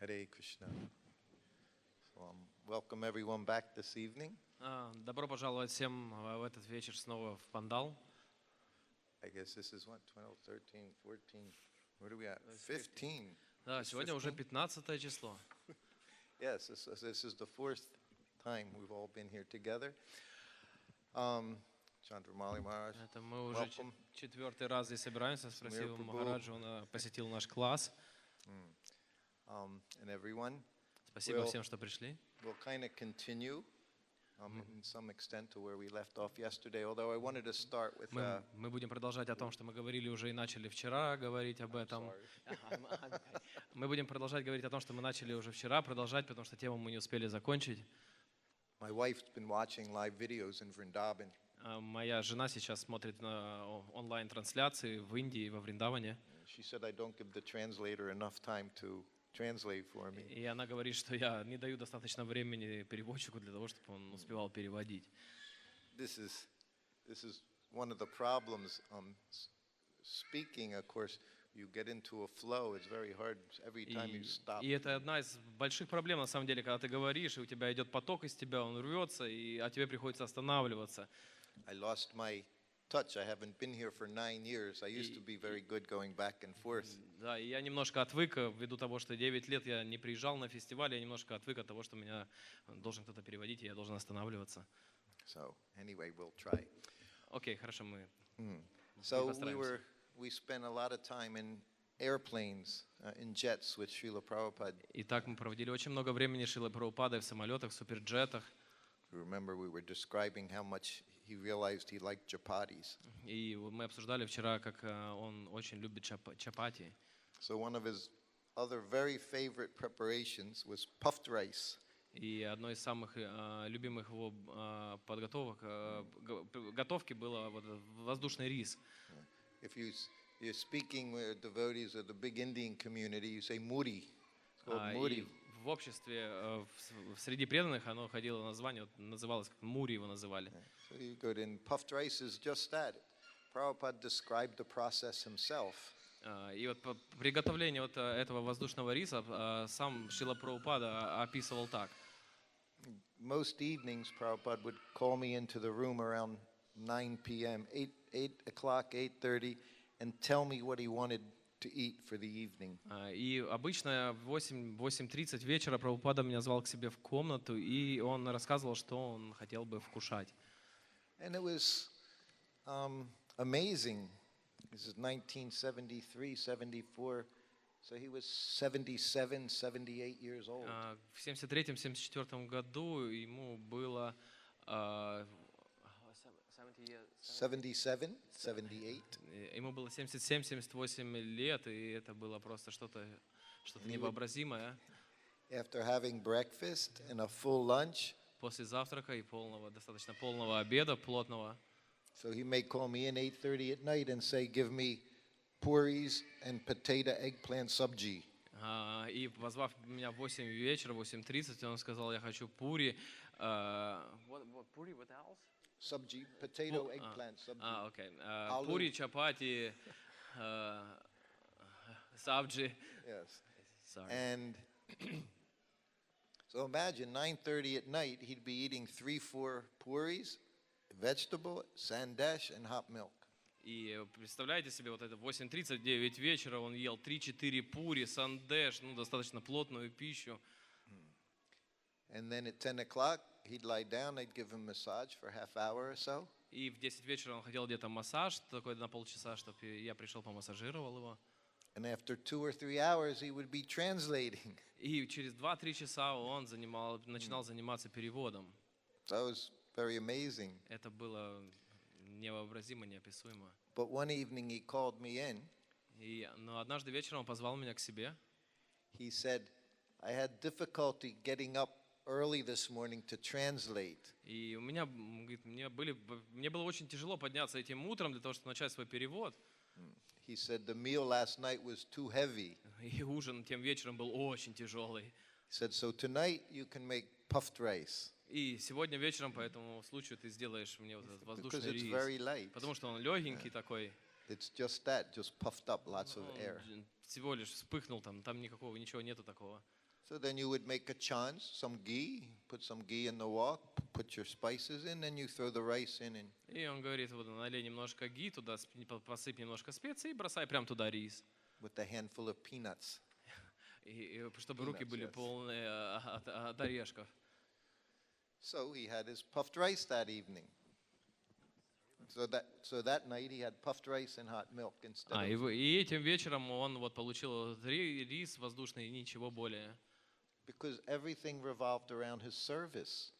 Hare Krishna. So, welcome everyone back this evening. Добро пожаловать всем в этот вечер снова в Пандал. I guess this is what, 12, 13, 14, where are we at? 15. Да, It's сегодня уже 15? 15 число. Yes, this is the fourth time we've all been here together. Chandramali Maharaj, Это мы уже welcome. четвертый раз здесь собираемся. Спасибо Махараджу, он посетил наш класс. And everyone. Спасибо всем, что пришли. We'll kind of continue in some extent to where we left off yesterday, although I wanted to start with... Мы будем продолжать о том, что мы говорили уже и начали вчера говорить об этом. Мы будем продолжать говорить о том, что мы начали уже вчера, продолжать, потому что тему мы не успели закончить. My wife's been watching live videos in Vrindavan. Моя жена сейчас смотрит на онлайн-трансляции в Индии, во Вриндаване. She said I don't give the translator enough time to translate for me. И она говорит, что я не даю достаточно времени переводчику для того, чтобы он успевал переводить. This is one of the problems. Speaking, of course, you get into a flow. It's very hard every time you stop. И это одна из больших проблем, на самом деле, когда ты говоришь, и у тебя идет поток из тебя, он рвется, а тебе приходится останавливаться. I lost my touch. I haven't been here for 9 years. I used to be very good going back and forth. Да, и я немножко отвык, ввиду того, что 9 лет я не приезжал на фестиваль, я немножко отвык от того, что меня должен кто-то переводить, и я должен останавливаться. So, anyway, we'll try. Окей, хорошо, мы So постараемся. we spent a lot of time in airplanes, in jets with Srila Prabhupada. Итак, мы проводили очень много времени с Шрилой Прабхупадой в самолетах, в суперджетах. Remember, we were describing how much he realized he liked chapatis. И мы обсуждали вчера, как он очень любит чапати. So one of his other very favorite preparations was puffed rice. И одной из самых любимых его готовки было вот воздушный рис. If you're speaking with devotees of the big Indian community, you say muri. It's called muri. И в обществе, среди преданных оно ходило название, называлось как мури его называли. So you go in, puffed rice is just that. Prabhupada described the process himself. И вот приготовление вот этого воздушного риса сам Шрила Прабхупада описывал так. Most evenings, Prabhupada would call me into the room around 9 p.m., 8 o'clock, 8:30, and tell me what he wanted to eat for the evening. И обычно в 8:30 вечера Прабхупада меня звал к себе в комнату, и он рассказывал, что он хотел бы вкушать. And it was amazing. This is 1973, 74. So he was 77, 78 years old. В 73-74 году ему было 77, 78. ему было 77-78 лет, и это было просто что-то невообразимое. After having breakfast and a full lunch, После завтрака и достаточно полного обеда, плотного. so he may call me in 8:30 at night and say, "Give me puris and potato eggplant sabji." И позвав меня в 8 вечера, 8:30, он сказал, я хочу пури. Пури, what else? Sabji, potato eggplant sabji. Окей. Пури, чапати, сабджи. Yes. Sorry. And so imagine 9:30 at night, he'd be eating 3-4 puris, vegetable, sandesh, and hot milk. И представляете себе, вот это 8:30, 9 вечера, он ел 3-4 пури, сандеш, достаточно плотную пищу. And then at 10 o'clock, he'd lie down, I'd give him massage for half hour or so. И в 10 вечера он хотел где-то массаж, такой на полчаса, чтобы я пришел, помассажировал его. And after 2 or 3 hours, he would be translating. И через 2-3 часа он начинал заниматься переводом. So it was very amazing. Это было невообразимо, неописуемо. But one evening he called me in. Но однажды вечером он позвал меня к себе. He said, I had difficulty getting up early this morning to translate. И мне было очень тяжело подняться этим утром для того, чтобы начать свой перевод. He said the meal last night was too heavy. И ужин тем вечером был очень тяжелый. He said, so tonight you can make puffed rice. И сегодня вечером по этому случаю ты сделаешь мне вот этот воздушный Because it's very рис. light. Потому что он легенький такой. It's just that, just puffed up, lots of air. Всего лишь вспыхнул там ничего нету такого. So then you would make a chance, some ghee, put some ghee in the wok, put your spices in, then you throw the rice in and И он говорит, вот налей немножко ги, туда посыпь немножко специй и бросай прям туда рис. with a handful of peanuts. И чтобы руки Peanuts, были yes. полные от орешков. So he had his puffed rice that evening. So that night he had puffed rice and hot milk instead of, И этим вечером он вот получил рис воздушный и ничего более. because everything revolved around his service.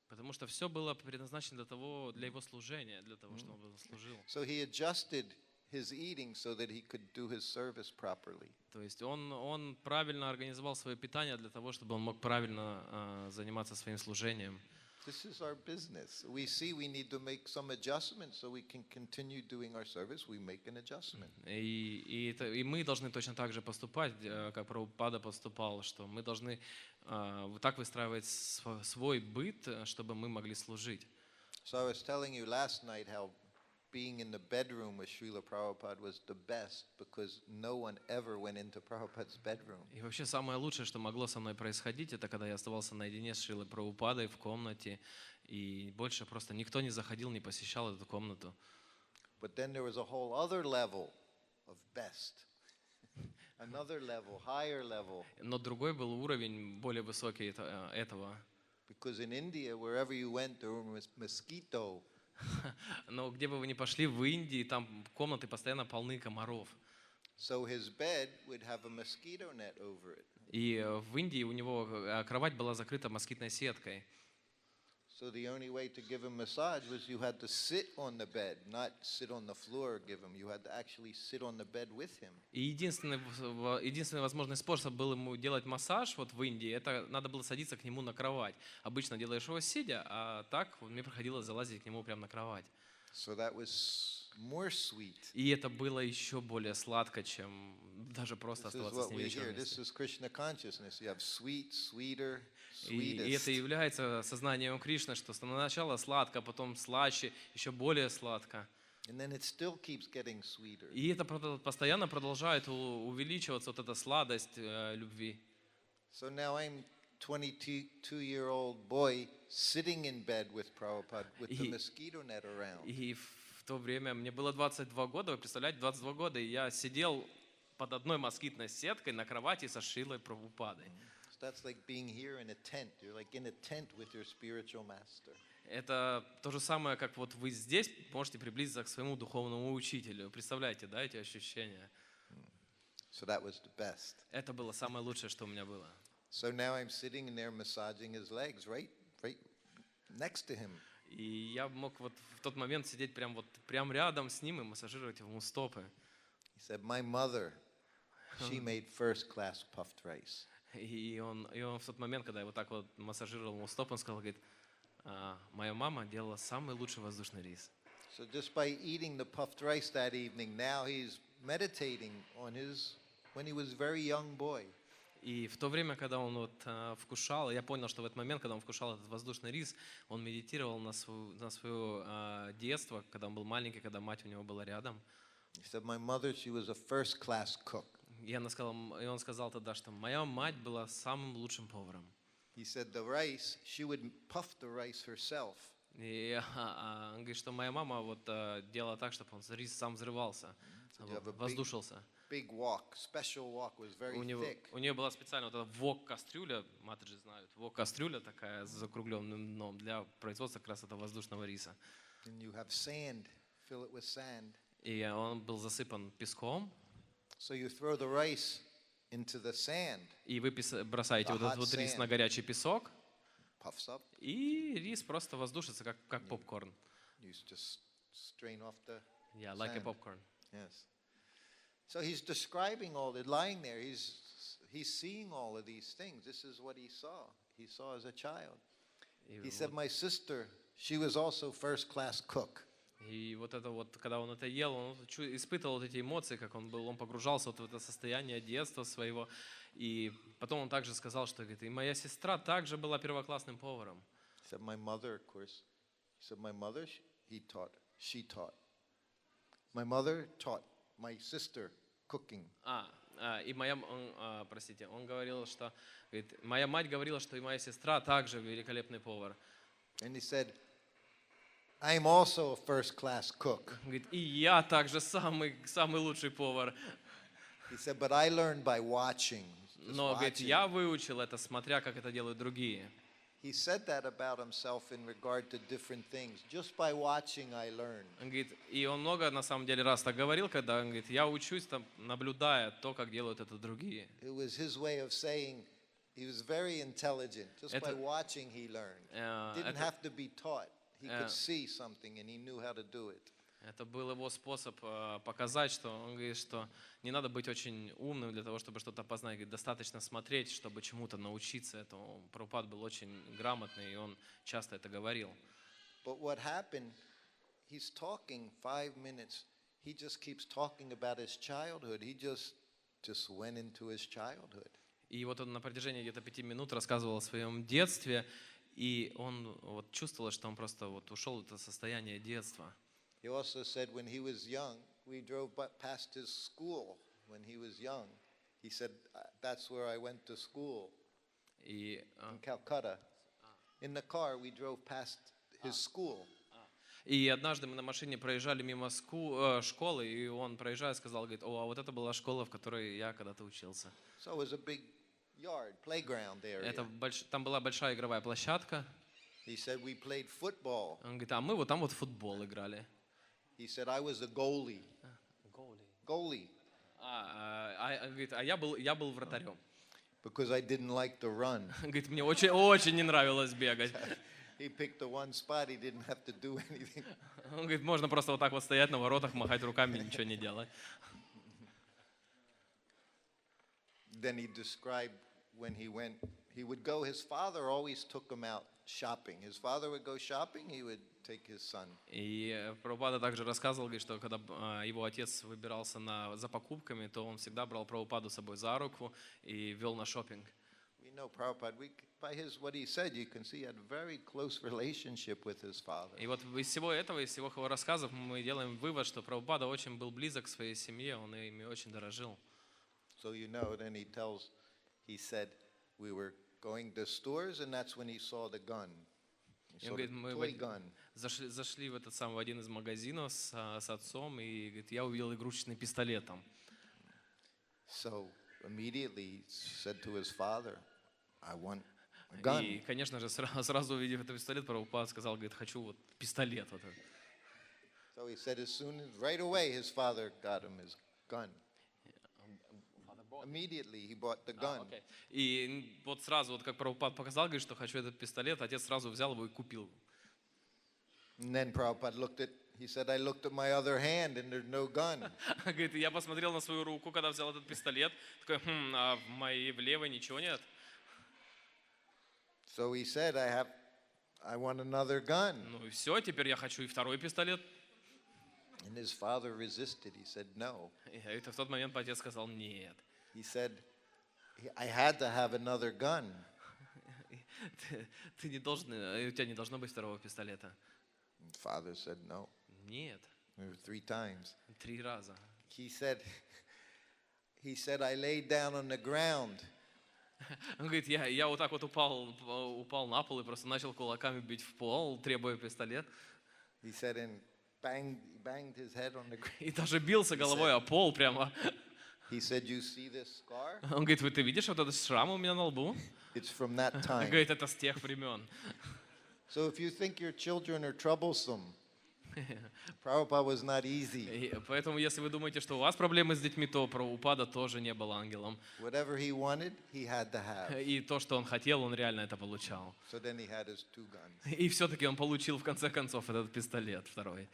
Потому что все было предназначено для его служения, для того, чтобы он служил. So he adjusted his eating so that he could do his service properly. То есть он правильно организовал свое питание для того, чтобы он мог правильно заниматься своим служением. This is our business. We see we need to make some adjustments so we can continue doing our service. We make an adjustment. И мы должны точно так же поступать, как Прабхупада поступал, что мы должны вот так выстраивать свой быт, чтобы мы могли служить. So I was telling you last night how being in the bedroom with Srila Prabhupada was the best because no one ever went into Prabhupada's bedroom. И вообще самое лучшее, что могло со мной происходить, это когда я оставался наедине с Шрилой Прабхупадой в комнате, и больше просто никто не заходил, не посещал эту комнату. But then there was a whole other level of best. Another level, higher level. Но другой был уровень, более высокий этого. Because in India, wherever you went, there were mosquito. Но где бы вы ни пошли, в Индии, там комнаты постоянно полны комаров. So his bed would have a mosquito net over it. И в Индии у него кровать была закрыта москитной сеткой. So the only way to give him massage was you had to sit on the bed, not sit on the floor or give him. You had to actually sit on the bed with him. И единственный возможный способ был ему делать массаж вот в Индии, это надо было садиться к нему на кровать. Обычно делаешь его сидя, а так мне приходилось залазить к нему прямо на кровать. So that was more sweet. И это было еще более сладко, чем даже просто This is оставаться с what ним we вечером hear. This вместе. is Krishna consciousness. You have sweet, sweeter, И это sweetest. является сознанием Кришны, что сначала сладко, а потом слаще, еще более сладко. And then it still keeps getting sweeter. И это постоянно продолжает увеличиваться, вот эта сладость любви. So now I'm 22-year-old boy sitting in bed with Prabhupada with the mosquito net around. И в то время мне было 22 года, вы представляете, 22 года, и я сидел под одной москитной сеткой на кровати со Шрилой Прабхупадой. So that's like being here in a tent. You're like in a tent with your spiritual master. Это то же самое, как вот вы здесь можете приблизиться к своему духовному учителю. Представляете, да, эти ощущения? So that was the best. Это было самое лучшее, что у меня было. So now I'm sitting in there massaging his legs right next to him. И я мог вот в тот момент сидеть прям рядом с ним и массажировать ему стопы. He said, my mother, she made first-class puffed rice. И он в тот момент, когда я вот так вот массажировал ему стопы, он сказал, говорит, моя мама делала самый лучший воздушный рис. So just by eating the puffed rice that evening, now he's meditating on when he was a very young boy. И в то время, когда он вот вкушал, я понял, что в этот момент, когда он вкушал этот воздушный рис, он медитировал на свое детство, когда он был маленький, когда мать у него была рядом. He said, my mother, she was a first-class cook. И он сказал тогда, что моя мать была самым лучшим поваром. He said the rice, she would puff the rice herself. И он говорит, что моя мама вот делала так, чтобы рис сам взрывался, воздушился. Big wok, special wok, was very thick. У нее была специально вот эта вок-кастрюля, матаджи знают, вок-кастрюля такая с закругленным дном для производства как раз этого воздушного риса. And you have sand, fill it with sand. И он был засыпан песком. So you throw the rice into the sand, И вы бросаете вот этот вот рис на горячий песок, puffs up. и рис просто воздушится, как попкорн. You just strain off the Yeah, like a sand. popcorn. Yes. So he's describing all the lying there. He's seeing all of these things. This is what he saw. He saw as a child. He said, my sister, she was also first-class cook. И вот это вот, когда он это ел, он испытывал вот эти эмоции, как он погружался вот в это состояние детства своего. И потом он также сказал, что говорит, и моя сестра также была первоклассным поваром. He said, my mother, of course. He said, my mother, she taught. My mother taught my sister cooking. И моя, простите, он говорил, что, говорит, моя мать говорила, что и моя сестра также великолепный повар. And he said, I'm also a first-class cook. Говорит, и я также самый лучший повар. He said, but I learned by watching. Just Но, говорит, watching. я выучил это, смотря, как это делают другие. He said that about himself in regard to different things. Just by watching, I learned. Он говорит, и он много, на самом деле, раз так говорил, когда он говорит, я учусь, там, наблюдая то, как делают это другие. It was his way of saying he was very intelligent. Just by Это- watching, he learned. Didn't Это, have to be taught. He э, could see something and he knew how to do it. это был его способ показать, что он говорит, что не надо быть очень умным для того, чтобы что-то познать. Говорит, достаточно смотреть, чтобы чему-то научиться этому. Прабхупад был очень грамотный, и он часто это говорил. But what happened, he's talking 5 minutes. He just keeps talking about his childhood. He just went into his childhood. И вот он на протяжении где-то 5 минут рассказывал о своем детстве, и он вот чувствовал, что он просто вот ушел в это состояние детства. He also said when he was young, we drove past his school when he was young. He said, that's where I went to school И, in Calcutta. In the car, we drove past his school. и однажды мы на машине проезжали мимо школы, и он, проезжая, сказал, говорит, о, а вот это была школа, в которой я когда-то учился. So it was a big yard, playground area. Там была большая игровая площадка. He said we played football. Он говорит, а мы вот там вот в футбол играли. He said I was a goalie. Goalie. Говорит, а я был вратарем. Because I didn't like to run. Говорит, мне очень не нравилось бегать. He picked the one spot he didn't have to do anything. Он говорит, можно просто вот так вот стоять на воротах, махать руками, ничего не делать. Then he described when he went, he would go, his father always took him out shopping. His father would go shopping, he would take his son. И Прабхупада также рассказывал, говорит, что когда его отец выбирался за покупками, то он всегда брал Прабхупаду с собой за руку и вел на шопинг. We know Prabhupada, by what he said, you can see he had a very close relationship with his father. И вот из всего этого, из всех его рассказов мы делаем вывод, что Прабхупада очень был близок к своей семье, он ими очень дорожил. So you know, then he said, we were going to stores, and that's when he saw the gun. He И saw он the говорит, мы toy gun. зашли в в один из магазинов с отцом, и говорит, я увидел игрушечный пистолет там. So immediately he said to his father, I want a gun. И, конечно же, сразу увидев этот пистолет, Прабхупада сказал, говорит, хочу вот пистолет. Вот этот. So he said right away his father got him his gun. Immediately he bought the gun. И вот сразу, вот как Прабхупад показал, говорит, что хочу этот пистолет, отец сразу взял его и купил. And then Prabhupada he said, I looked at my other hand and there's no gun. Говорит, я посмотрел на свою руку, когда взял этот пистолет, такой, а в моей в левой ничего нет. So he said, I want another gun. Ну и все, теперь я хочу и второй пистолет. And his father resisted. He said, no. И это в тот момент отец сказал, нет. He said, I had to have another gun. Ты не должен, у тебя не должно быть второго пистолета. And father said, no. Нет, 3 times. 3 раза. He said, I laid down on the ground. Он говорит, я вот так вот упал на пол и просто начал кулаками бить в пол, требуя пистолет. He said, and banged his head on the ground. И даже бился головой о пол прямо. He said, you see this scar? Он говорит, ты видишь вот этот шрам у меня на лбу? It's from that Он time. говорит, это с тех времен. So if you think your children are troublesome, Prabhupada was not easy. И поэтому, если вы думаете, что у вас проблемы с детьми, то Прабхупада тоже не был ангелом. Whatever he wanted, he had to have. И то, что он хотел, он реально это получал. So then he had his 2 guns. И все-таки он получил, в конце концов, этот пистолет второй.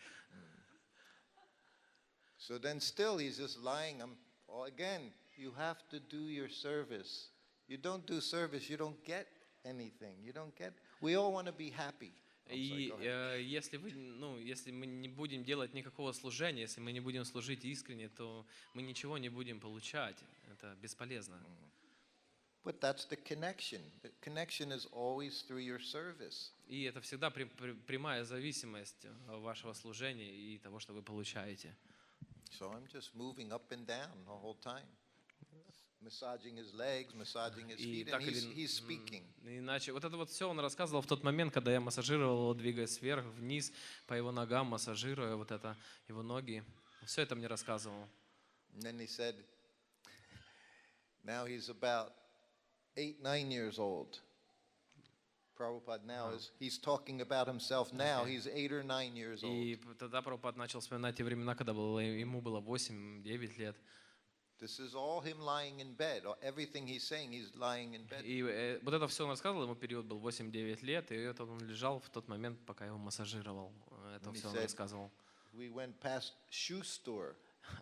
So then still he's just lying. Again, you have to do your service. You don't do service, you don't get anything. We all want to be happy. И если мы не будем делать никакого служения, если мы не будем служить искренне, то мы ничего не будем получать. Это бесполезно. But that's the connection. The connection is always through your service. И это всегда прямая зависимость вашего служения и того, что вы получаете. So I'm just moving up and down the whole time. massaging his legs, massaging his И feet, and так или he's speaking. иначе, вот это вот все он рассказывал в тот момент, когда я массажировал его, двигаясь вверх, вниз, по его ногам, массажируя вот это, его ноги. Все это мне рассказывал. And then he said, now he's about 8, 9 years old. Prabhupada now he's talking about himself now. He's 8 or 9 years old. И тогда Прабхупад начал вспоминать те времена, когда ему было 8-9 лет. This is all him lying in bed. Everything he's saying, he's lying in bed. И вот это все он рассказывал, ему период был 8-9 лет, и это он лежал в тот момент, пока я его массажировал. Это все он рассказывал. We went past shoe store.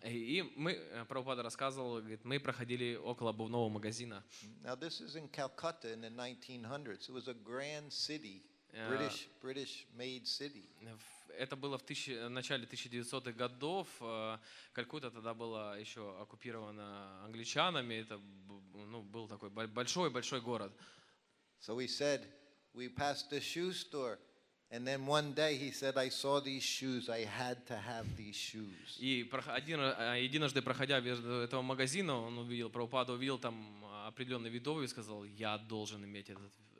И мы, Прабхупада рассказывал, говорит, мы проходили около обувного магазина. Now this is in Calcutta in the 1900s. It was a grand city, British made city. Это было в начале 1900-х годов. Калькутта тогда была еще оккупирована англичанами. Это был такой большой-большой город. So he said, we passed the shoe store. And then one day he said, I saw these shoes. I had to have these shoes. И единожды, проходя между этого магазина, он увидел, Прабхупада увидел там определенный вид обуви и сказал, я должен иметь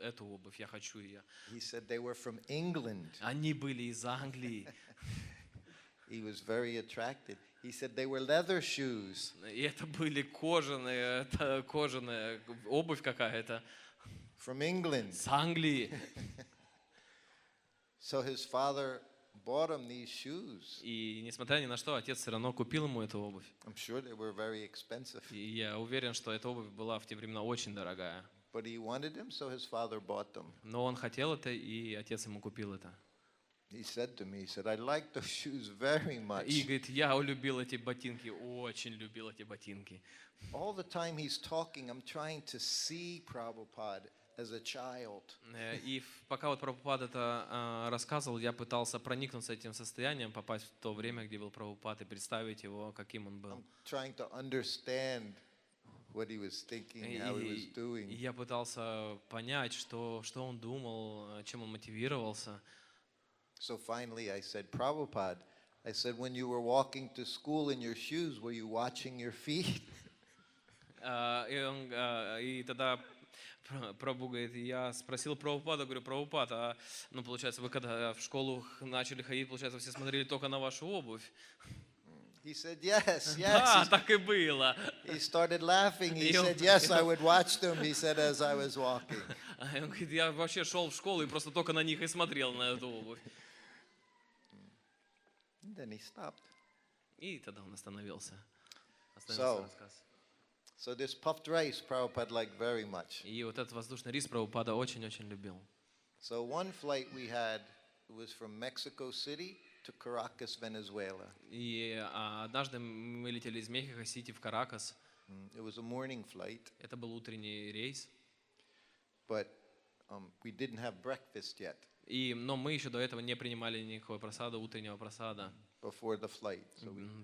эту обувь, я хочу ее. He said they were from England. Они были из Англии. He was very attracted. He said they were leather shoes. И это были кожаная обувь какая-то. From England. С Англии. So his father bought him these shoes. И несмотря ни на что, отец все равно купил ему эту обувь. I'm sure they were very expensive. И я уверен, что эта обувь была в те времена очень дорогая. But he wanted them, so his father bought them. Но он хотел это, и отец ему купил это. He said to me, he said, I like those shoes very much. И говорит, я любил эти ботинки, очень любил эти ботинки. All the time he's talking, I'm trying to see Prabhupada as a child. И пока вот Прабхупад это рассказывал, я пытался проникнуться этим состоянием, попасть в то время, где был Прабхупад, и представить его, каким он был. I'm trying to understand what he was thinking, how he was doing. И я пытался понять, что он думал, чем он мотивировался. So finally I said, Prabhupada, I said, when you were walking to school in your shoes, were you watching your feet? И тогда Прабху говорит, я спросил Прабхупада, говорю, Прабхупад, получается, вы когда в школу начали ходить, получается, все смотрели только на вашу обувь. He said, yes, yes. Да, так и было. He started laughing. He said, yes, I would watch them, he said, as I was walking. Он говорит, я вообще шел в школу и просто только на них и смотрел, на эту обувь. And then he stopped. И тогда он остановился. So this puffed rice, Prabhupada liked very much. И вот этот воздушный рис Прабхупада очень-очень любил. So one flight we had was from Mexico City to Caracas, Venezuela. И однажды мы летели из Мехико-Сити в Каракас. It was a morning flight. Это был утренний рейс. But we didn't have breakfast yet. Но мы еще до этого не принимали никакого просада, утреннего просада. Before the flight.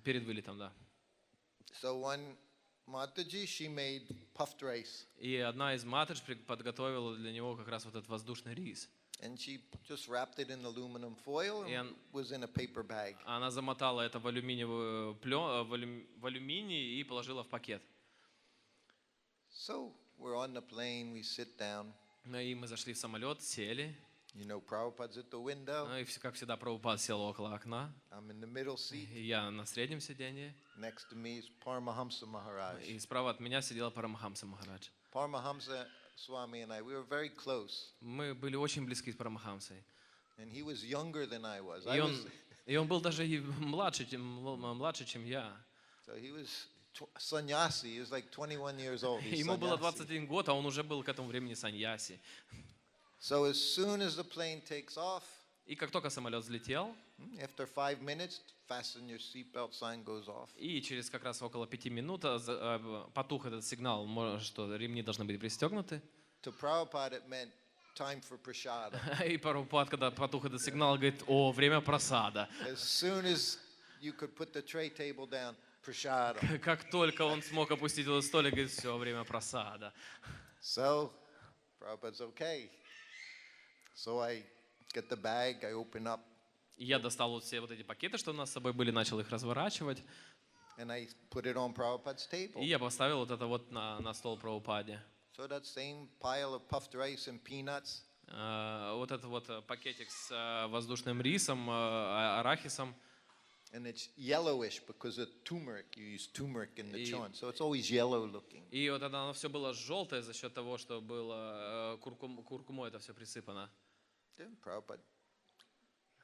Перед вылетом, да. So one Mataji, she made puffed rice. И одна из матадж подготовила для него как раз вот этот воздушный рис. And she just wrapped it in aluminum foil and was in a paper bag. Она замотала это в алюминиевую в алюминий и положила в пакет. So we're on the plane, we sit down. И мы зашли в самолет, сели. You know, Prabhupada's at the window. И как всегда, Прабхупад сел около окна. I'm in the middle seat. Я на среднем сиденье. Next to me is Paramahamsa Maharaj. И справа от меня сидела Парамахамса Махарадж. Paramahamsa Swami and I, we were very close. Мы были очень близки с Парамахамсой. And he was younger than I was. И он был даже и младше, чем я. So he was sannyasi. He was like 21 years old. Ему было 21 год, а он уже был к этому времени саньяси. So as soon as the plane takes off, и как только самолет взлетел, after 5 minutes, fasten your seatbelt sign goes off. И через как раз около 5 минут потух этот сигнал, что ремни должны быть пристегнуты. To Prabhupada it meant time for prasada. И Прабхупад, когда потух этот сигнал, говорит, время просада. As soon as you could put the tray table down, prasada. Как только он смог опустить этот столик, говорит, все, время просада. So, Prabhupada's okay. So I get the bag, I open up. Я достал вот все вот эти пакеты, что у нас с собой были, начал их разворачивать. And I put it on Prabhupada's table. И я поставил вот это вот на стол Прабхупаде. So that same pile of puffed rice and peanuts, Вот этот вот пакетик с воздушным рисом, арахисом. and it's yellowish because of turmeric. You use turmeric in the И- chon, so it's always yellow looking. И вот это оно все было желтое за счет того, что было куркумой это все присыпано. Then Prabhupada,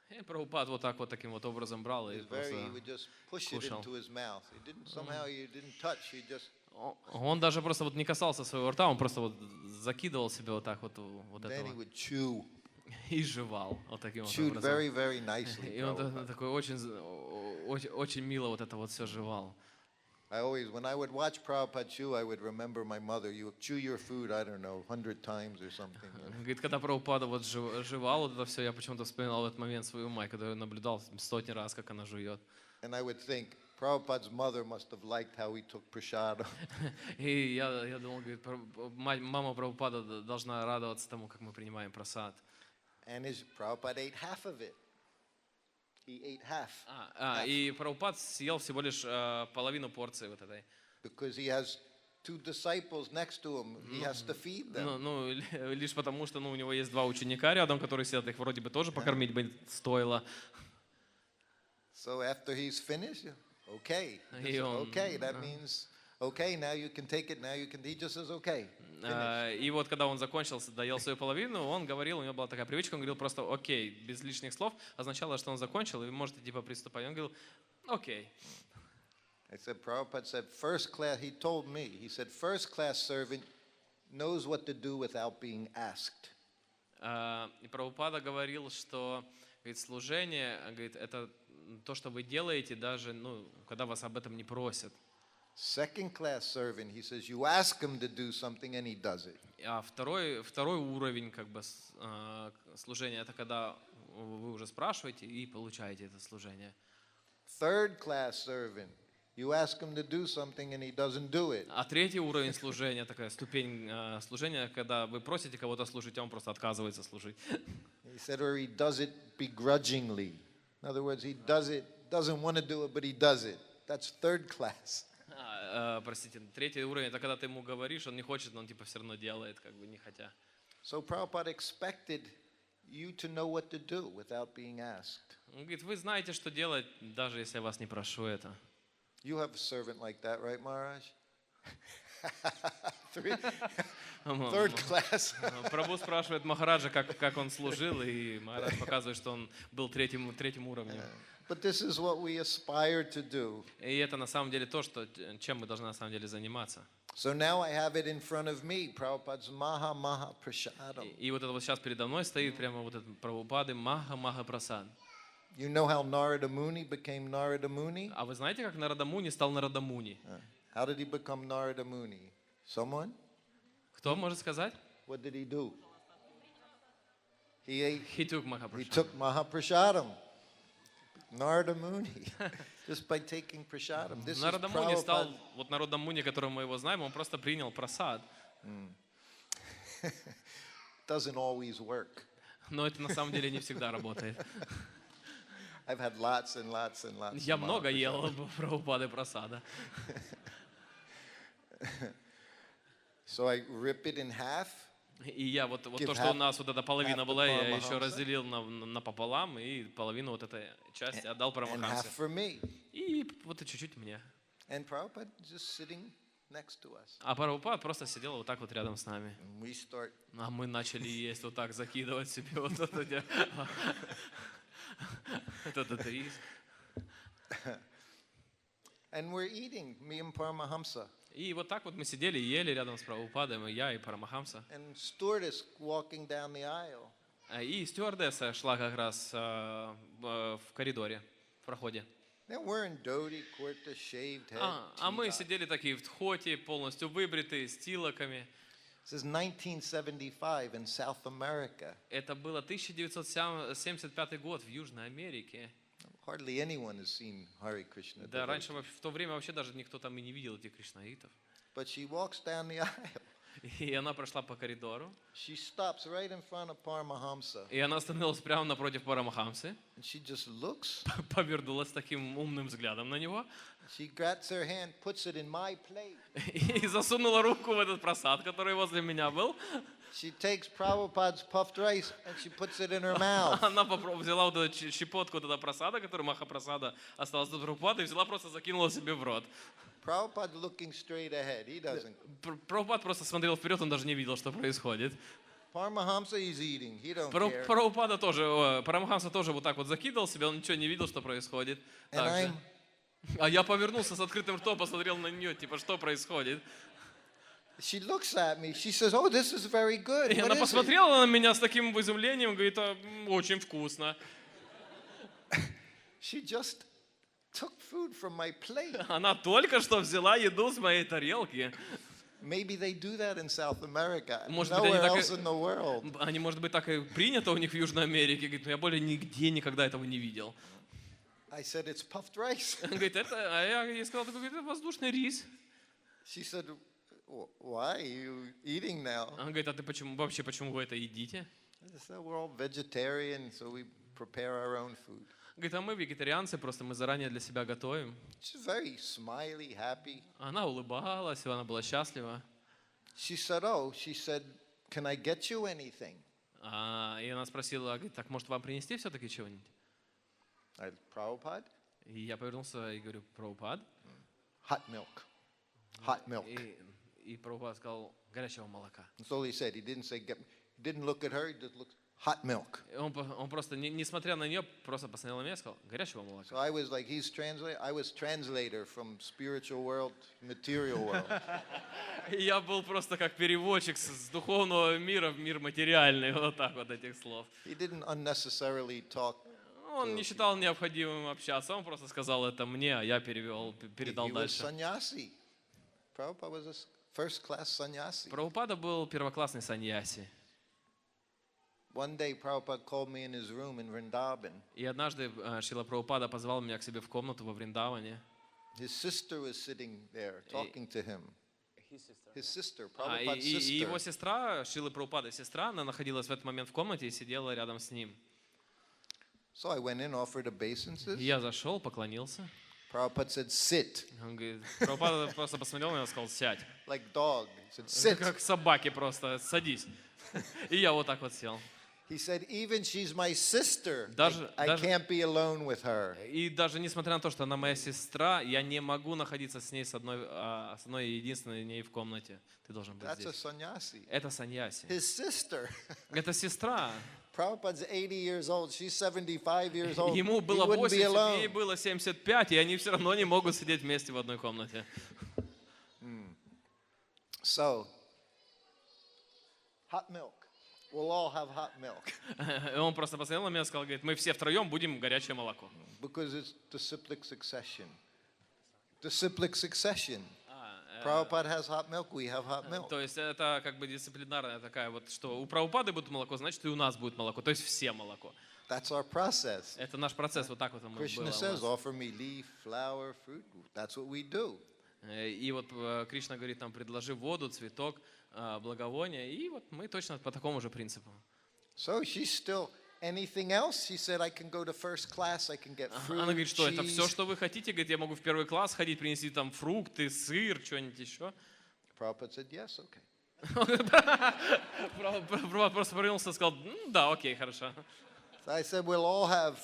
И Прабхупад вот так вот таким вот образом брал и he просто... would just push it кушал. into his mouth. He didn't somehow he didn't touch. He just Он даже просто вот не касался своего рта, он просто вот закидывал себе вот так вот then he этого would chew, и жевал вот таким вот chewed образом. very very nicely. И он Prabhupada. такой очень мило вот это вот все жевал. I always, when I would watch Prabhupada chew, I would remember my mother. You chew your food, I don't know, 100 times or something. Говорит, когда Прабхупада вот жевал вот это все, я почему-то вспоминал в этот момент свою мать, когда я наблюдал сотни раз, как она жует. And I would think, Prabhupada's mother must have liked how he took prasad. И я думал, говорит, мама Прабхупада должна радоваться тому, как мы принимаем прасад. And his Prabhupada ate half of it. He ate half. И Прабхупад съел всего лишь половину порции вот этой. Because he has 2 disciples next to him. He has to feed them. Лишь потому, что у него есть 2 ученика рядом, которые сидят, их вроде бы тоже покормить бы стоило. So after he's finished, okay. И Just, он- okay, that means, okay, now you can take it, now you can, he just says, okay. И вот когда он закончил, доел свою половину, он говорил, у него была такая привычка, он говорил просто «окей», без лишних слов, означало, что он закончил, и вы можете типа приступать. Он говорил «окей». I said, Prabhupada said, first class, he told me, he said, first class servant knows what to do without being asked. И Прабхупада говорил, что говорит, служение, говорит, это то, что вы делаете, даже когда вас об этом не просят. Second class servant, he says, you ask him to do something and he does it. А второй уровень как бы служения, это когда вы уже спрашиваете и получаете это служение. Third class servant, you ask him to do something and he doesn't do it. А третий уровень служения, такая ступень служения, когда вы просите кого-то служить, а он просто отказывается служить. He said, or he does it begrudgingly. In other words, he does it, doesn't want to do it, but he does it. That's third class. Простите, третий уровень, это когда ты ему говоришь, он не хочет, но он типа все равно делает, как бы не хотя. So Prabhupada expected you to know what to do without being asked. Он говорит, вы знаете, что делать, даже если я вас не прошу это. You have a servant like that, right, Maharaj? Third class. Прабху спрашивает Махараджа, как он служил, и Махарадж показывает, что он был третьим уровнем. But this is what we aspire to do. И это на самом деле то, чем мы должны на самом деле заниматься. So now I have it in front of me, Prabhupada's Maha Maha Prasadam. И вот это вот сейчас передо мной стоит прямо вот этот Прабхупады Маха Прасад. You know how Narada Muni became Narada Muni? А вы знаете, как Нарада Муни стал Нарада Муни? How did he become Narada Muni? Someone? Кто может сказать? What did he do? He ate. He took Maha He Prasad. took Mahaprasadam. Narada Muni. Just by taking prasadam. This is Нарада Муни стал, Prabhupada. вот Народа Муни, которого мы его знаем, он просто принял прасад. Doesn't always work. Но это на самом деле не всегда работает. I've had lots and lots and lots. Я of много Mahaprasad. ел Прабхупады прасада. So I rip it in half. И я вот Give то, что half- у нас вот эта половина half была, to я еще Paramahamsa. разделил напополам, и половину вот этой части отдал And half Парамахамсе. for me. И вот и чуть-чуть мне. And Prabhupada just sitting next to us. А Прабхупад просто сидел вот так вот рядом с нами. And we start, А мы начали есть вот так, закидывать себе вот этот рис. and we're eating, me and Paramahamsa. И вот так вот мы сидели и ели рядом с Прабхупадом, и я, и Парамахамса. And stewardess walking down the aisle. И стюардесса шла как раз в коридоре, в проходе. Now we're in dhoti, kurta, shaved head. А мы tea bag. сидели такие в тхоте, полностью выбритые, с тилоками. This is 1975 in South America. Это было 1975 год в Южной Америке. Hardly anyone has seen Hare Krishna. Да, devotee. раньше в то время вообще даже никто там и не видел этих кришнаитов. But she walks down the aisle. И она прошла по коридору, She stops right in front of Paramahamsa. и она остановилась прямо напротив Парамахамсы, And she just looks. повернулась таким умным взглядом на него She grabs her hand, puts it in my plate. и засунула руку в этот просад, который возле меня был. She takes Prabhupada's puffed rice and she puts it in her mouth. Она взяла вот эту щепотку этого просада, который Махапрасада осталась до Прабхупады, и взяла просто закинула себе в рот. Prabhupada looking straight ahead. He doesn't. Прабхупад просто смотрел вперед, он даже не видел, что происходит. Paramahamsa, he's eating. He don't care. Прабхупада тоже, Парамахамса тоже вот так вот закидывал себя, он ничего не видел, что происходит. And I'm, А я повернулся с открытым ртом, посмотрел на нее, типа, что происходит. she looks at me. She says, "Oh, this is very good." И What она is it? посмотрела на меня с таким изумлением, говорит, очень вкусно. She just took food from my plate. Она только что взяла еду с моей тарелки. Maybe they do that in South America. Может быть, они Nowhere так else in the world. Они, может быть, так и принято у них в Южной Америке. Говорит, но я более нигде никогда этого не видел. I said, "It's puffed rice." Он говорит, а я ей сказал, такой, это воздушный рис. She said, "Why are you eating now?" Он говорит, а ты почему вы это едите? I said, "We're all vegetarian, so we prepare our own food." Говорит, а мы вегетарианцы, просто мы заранее для себя готовим. She's very smiley, happy. Она улыбалась, она была счастлива. She said, "Can I get you anything?" И она спросила, говорит, так может вам принести все-таки чего-нибудь? I said, "Prabhupada, И я повернулся и говорю, Прабхупад. hot milk. Hot milk." И Прабхупад сказал, горячего молока. That's all he said. He didn't say, he didn't look at her, he just looked, hot milk. И он просто, не смотря на нее, просто посмотрел на меня и сказал, горячего молока. So I was like, I was translator from spiritual world to material world. И я был просто как переводчик с духовного мира в мир материальный, вот так вот этих слов. He didn't unnecessarily talk. Он не считал необходимым общаться, он просто сказал это мне, а я передал He was дальше. sannyasi. Prabhupada was a first-class sannyasi. Прабхупада был первоклассный саньяси. One day, Prabhupada called me in his room in Vrindavan. И однажды Шрила Прабхупада позвал меня к себе в комнату во Вриндаване. His sister was sitting there talking to him. His sister, И Prabhupada's его sister. сестра, Шрилы Прабхупады сестра, она находилась в этот момент в комнате и сидела рядом с ним. So I went in, offered obeisances. И я зашел, поклонился. Prabhupada said, "Sit," Он говорит, Прабхупада просто посмотрел на меня и сказал, сядь. like dog. He said, "Sit." Как собаки просто, садись. И я вот так вот сел. He said, "Even she's my sister, Даже- I даже- can't be alone with her." И даже несмотря на то, что она моя сестра, я не могу находиться с ней с одной единственной ней в комнате. Ты должен быть That's a здесь. sannyasi. Это саньяси. His sister. Это сестра. Prabhupada's 80 years old. She's 75 years old. Ему He было wouldn't be 80, ей alone. было 75, и они все равно не могут сидеть вместе в одной комнате. So, hot milk. We'll all have hot milk И он просто посмотрел на меня и сказал, говорит, мы все втроем будем горячее молоко. because it's disciplic succession. Disciplic succession. Prabhupada has hot milk. We have hot milk. То есть это как бы дисциплинарная такая вот, что у Прабхупады будет молоко, значит и у нас будет молоко. То есть все молоко. That's our process. Это наш процесс, вот так вот было Krishna у says, нас. offer me leaf, flower, fruit. That's what we do. И вот Кришна говорит, там, предложи воду, цветок, благовоние. И вот мы точно по такому же принципу. So she's still anything else? She said, I can go to first class, I can get fruit, Она говорит, что это cheese. все, что вы хотите. Говорит, я могу в первый класс ходить, принести там фрукты, сыр, что-нибудь еще. Prabhupada said, yes, okay. Прабхупад просто повернулся и сказал, да, окей, хорошо. So I said, we'll all have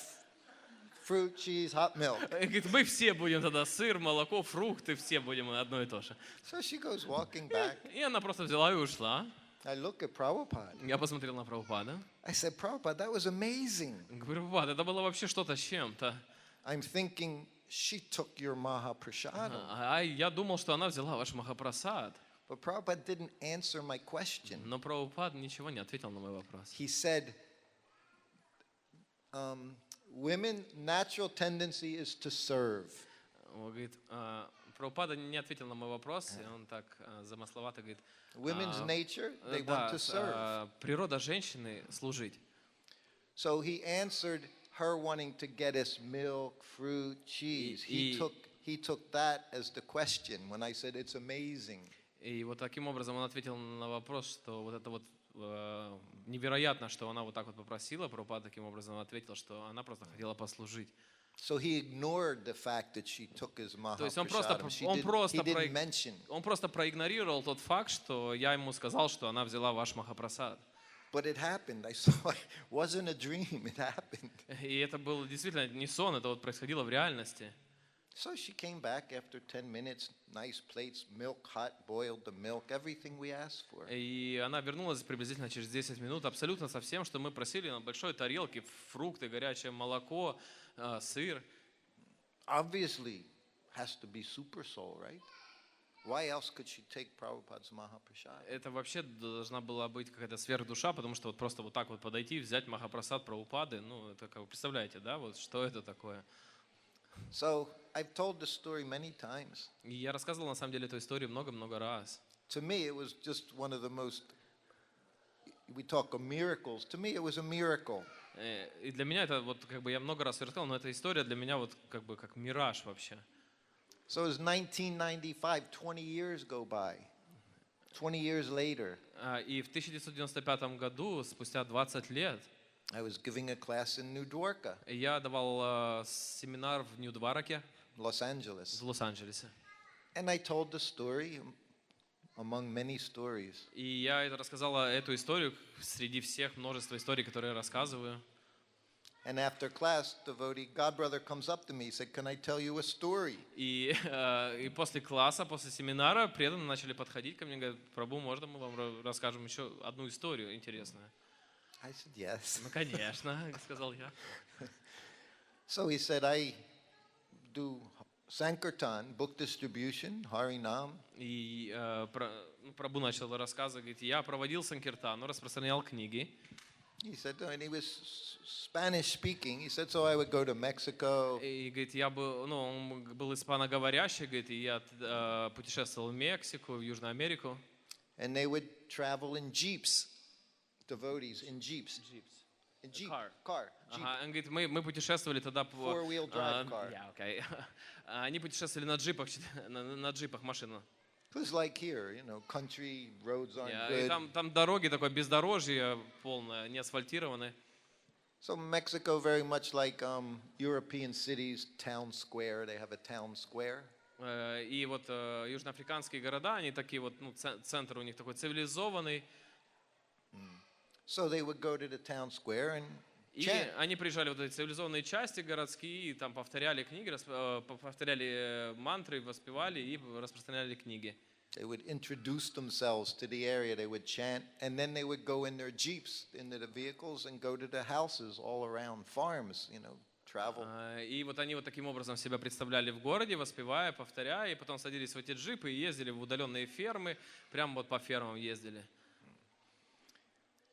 fruit, cheese, hot milk. И говорит, мы все будем тогда сыр, молоко, фрукты, все будем одно и то же. So she goes walking back. И она просто взяла и ушла. I look at Prabhupada. Я посмотрел на Прабхупада. I said, Prabhupada, that was amazing. Говорю, Прабхупад, это было вообще что-то с чем-то. I'm thinking she took your Mahaprasada. А я думал, что она взяла ваш Махапрасад. But Prabhupada didn't answer my question. Но Прабхупад ничего не ответил на мой вопрос. He said, women, natural tendency is to serve. Он говорит, Прабхупада не ответил на мой вопрос, и он так замысловато говорит, Women's nature, they want да, to serve. природа женщины служить. So he answered her wanting to get us milk, fruit, cheese. He took that as the question when I said it's amazing. И вот таким образом он ответил на вопрос, что вот это вот невероятно, что она вот так вот попросила. Прабхупада таким образом ответил, что она просто хотела послужить. So he ignored the fact that she took his То есть он просто, Mahaprasadam. He didn't mention. он просто проигнорировал тот факт, что я ему сказал, что она взяла ваш Махапрасад. But it happened. I saw it wasn't a dream. It happened. И это был действительно не сон, это вот происходило в реальности. So she came back after 10 minutes, nice plates, milk, hot, boiled the milk, everything we asked for. И она вернулась приблизительно через 10 минут, абсолютно со всем, что мы просили, на большой тарелке, фрукты, горячее молоко, сыр. Obviously, has to be super soul, right? Why else could she take Prabhupada's Mahaprasad? Это вообще должна была быть какая-то сверхдуша, потому что вот просто вот так вот подойти, взять Махапрасад Прабхупады, ну, это как вы представляете, да, вот что это такое? So I've told this story many times. И я рассказывал на самом деле эту историю много-много раз. To me, it was just one of the most. We talk of miracles. To me, it was a miracle. И для меня это вот как бы я много раз рассказал, но эта история для меня вот как бы как мираж вообще. So it was 1995. 20 years go by. 20 years later. И в 1995 году, спустя 20 лет, I was giving a class in New Dwarka, я давал семинар в Нью-Двараке, Los Angeles. в Лос-Анджелесе. And I told the story among many stories. И я это рассказала эту историю среди всех множества историй, которые я рассказываю. And after class, devotee Godbrother comes up to me. He said, "Can I tell you a story?" И после класса, после семинара преданные начали подходить ко мне и говорят: Прабху, можно мы вам расскажем еще одну историю интересную? I said, "Yes." Ну, конечно, сказал я. So he said, "I do Sankirtan, book distribution, Harinam." И Прабху начал рассказывать, говорит, я проводил санкиртану, распространял книги. He said, and he was Spanish speaking. He said, so I would go to Mexico. И говорит, я был, ну, он был испаноговорящий, говорит, и я путешествовал в Мексику, в Южную Америку. And they would travel in jeeps, devotees in jeeps. In jeep, car. Jeep. Ага, он говорит, мы путешествовали тогда по... Four-wheel drive car. Okay. Они путешествовали на джипах машина. It was like here, you know, country roads aren't И good. там дороги, такое бездорожье полное, не асфальтированы. So Mexico, very much like European cities, town square. They have a town square. И вот южноафриканские города, они такие вот, ну, центр у них такой цивилизованный. So they would go to the town square and И chant. они приезжали в вот эти цивилизованные части городские, и там повторяли книги, повторяли мантры, воспевали и распространяли книги. They would introduce themselves to the area, they would chant, and then they would go in their jeeps, into the vehicles, and go to the houses all around, farms, you know, travel. И вот они вот таким образом себя представляли в городе, воспевая, повторяя, и потом садились в эти джипы и ездили в удаленные фермы, прямо вот по фермам ездили.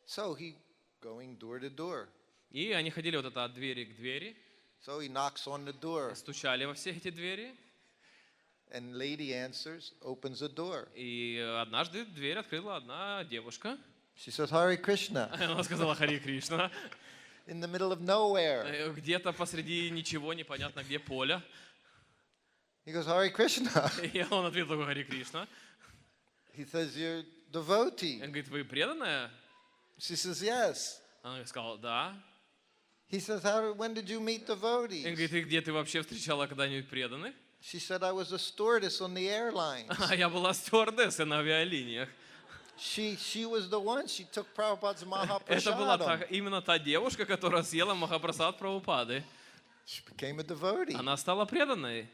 So he going door to door. И они ходили вот это от двери к двери, So he knocks on the door, стучали во все эти двери, and lady answers, opens the door. и однажды дверь открыла одна девушка. She says, Hare Krishna, Она сказала Хари Кришна. in the middle of nowhere. Где-то посреди ничего, непонятно где, поля. He goes, Hare Krishna. И он ответил такой Хари Кришна. He says, you're devotee. Он говорит, вы преданная? She says, yes. Она сказала, да. He says, when did you meet Он devotees? говорит, и где ты вообще встречала когда-нибудь преданных? She said, I was a stewardess on the airlines. А я была стюардессой на авиалиниях. She was the one, she took Prabhupada's Это была Mahaprasadam. именно та девушка, которая съела Махапрасад Прабхупады. She became a devotee Она стала преданной.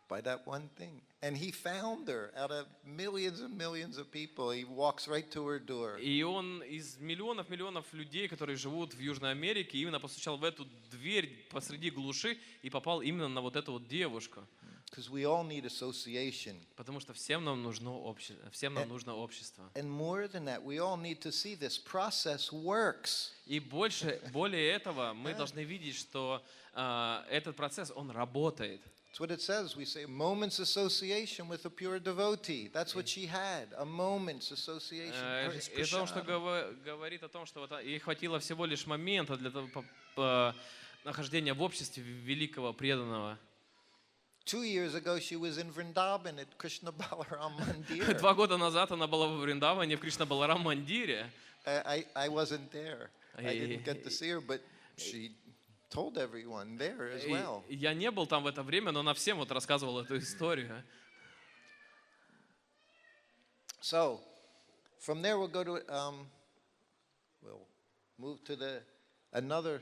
by that one thing. And he found her out of millions and millions of people. He walks right to her door. И он из миллионов людей, которые живут в Южной Америке, именно постучал в эту дверь посреди глуши и попал именно на вот эту вот девушку. Because we all need association. Потому что всем нам нужно общество. And more than that, we all need to see this process works. И более этого, мы должны видеть, что этот процесс, он работает. That's what it says. We say moment's association with a pure devotee. That's what she had, a moment's association. И о том, что говорит о том, что вот ей хватило всего лишь момента для того нахождения в обществе великого преданного. 2 years ago, she was in Vrindavan at Krishna Balaram Mandir. 2 года назад она была во Вриндаване, в Кришна-Баларам Мандире. I wasn't there. I didn't get to И- see her, but she told everyone there as И well. я не был там в это время, но она всем вот рассказывала эту историю. So, from there we'll go to, we'll move to another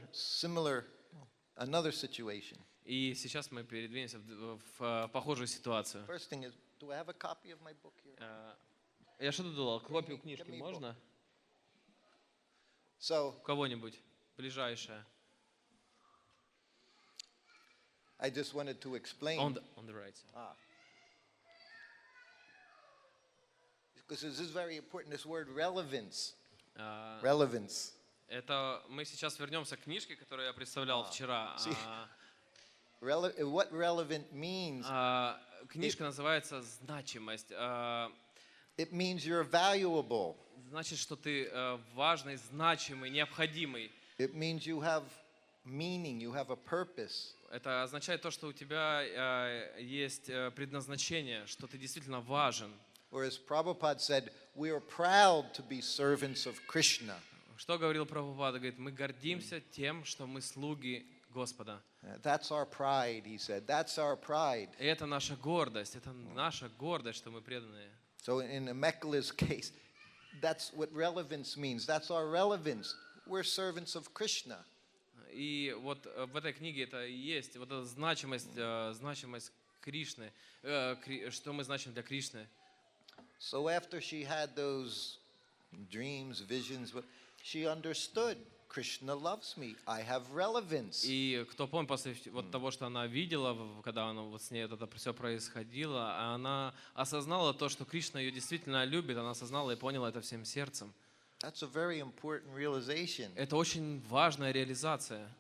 situation. И сейчас мы передвинемся в похожую ситуацию. First thing is, do I have a copy of my book here? Я что-то думал, копию me- книжки give me a можно? So, У кого-нибудь ближайшее? I just wanted to explain. On the right side. Because this is very important, this word relevance. А, Relevance. Это мы сейчас вернемся к книжке, которую я представлял вчера. see. What relevant means, Книжка называется «Значимость». it means you're valuable. Значит, что ты важный, значимый, необходимый. It means you have meaning, you have a purpose. Это означает то, что у тебя есть предназначение, что ты действительно важен. Or as Prabhupada said, we are proud to be servants of Krishna. Что говорил Прабхупада? Говорит, мы гордимся тем, что мы слуги Господа. That's our pride, he said. That's our pride. И это наша гордость, это наша гордость, что мы преданные. So in Mekala's case, that's what relevance means. That's our relevance. We're servants of Krishna. И вот в этой книге это и есть, вот эта значимость Кришны, что мы значим для Кришны. So after she had those dreams, visions, she understood Krishna loves me. I have relevance. И кто помнит, после вот того, что она видела, когда она, вот с ней это все происходило, она осознала то, что Кришна ее действительно любит, она осознала и поняла это всем сердцем. That's a very important realization. Это очень важная реализация.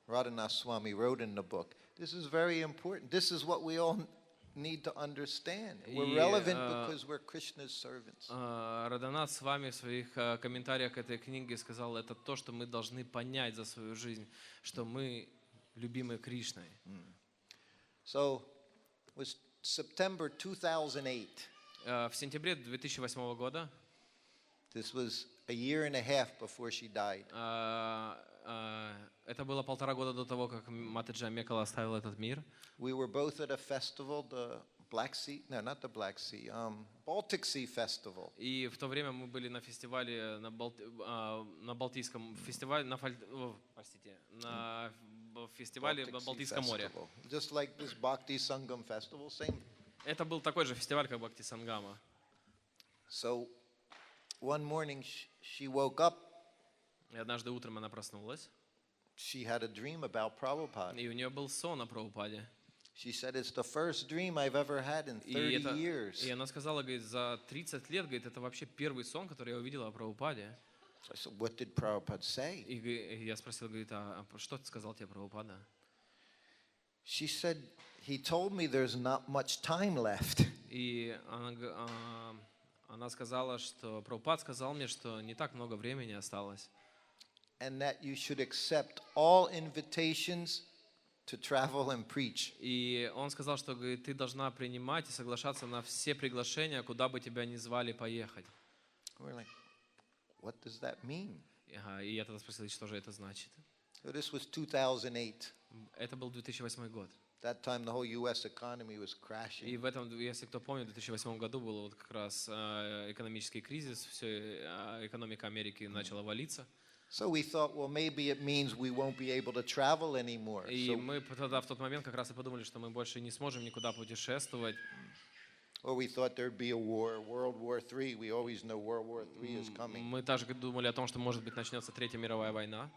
Radhanath Swami wrote in the book, this is very important. This is what we all need to understand. We're И, relevant because we're Krishna's servants. Радханат с вами в своих комментариях к этой книге сказал, это то, что мы должны понять за свою жизнь, что мы любимы Кришной. So, it was September 2008. В сентябре 2008 года, This was a year and a half before she died. это было 1,5 года до того, как Матаджи Амекала оставила этот мир. We were both at a festival, the Black Sea, no, not the Black Sea, Baltic Sea Festival. И в то время мы были на фестивале, на Балтийском фестивале, простите, на фестивале Baltic на Sea Балтийском море. Festival. Just like this Bhakti Sangam Festival, same. Это был такой же фестиваль, как Бхакти Сангама. So, one morning she woke up, И однажды утром она проснулась, she had a dream about Prabhupada. и у нее был сон о Прабхупаде. She said, it's the first dream I've ever had in 30 years. И она сказала, говорит, за 30 лет, говорит, это вообще первый сон, который я увидела о Прабхупаде. So I said, what did Prabhupada say? И я спросил, говорит, а что сказал тебе Прабхупада? She said, he told me there's not much time left. И она сказала, что Прабхупад сказал мне, что не так много времени осталось. And that you should accept all invitations to travel and preach. И он сказал, что, говорит, ты должна принимать и соглашаться на все приглашения, куда бы тебя ни звали поехать. We're like, what does that mean? И я тогда спросил, что же это значит. So this was 2008. Это был 2008 год. That time the whole U.S. economy was И crashing. в этом, если кто помнит, в 2008 году был вот как раз экономический кризис, все, экономика Америки начала валиться. So we thought, well, maybe it means we won't be able to travel anymore. И So, мы тогда в тот момент как раз и подумали, что мы больше не сможем никуда путешествовать. or we thought there'd be a war, World War III. We always know World War III is coming. Мы также думали о том, что, может быть, начнется Третья мировая война.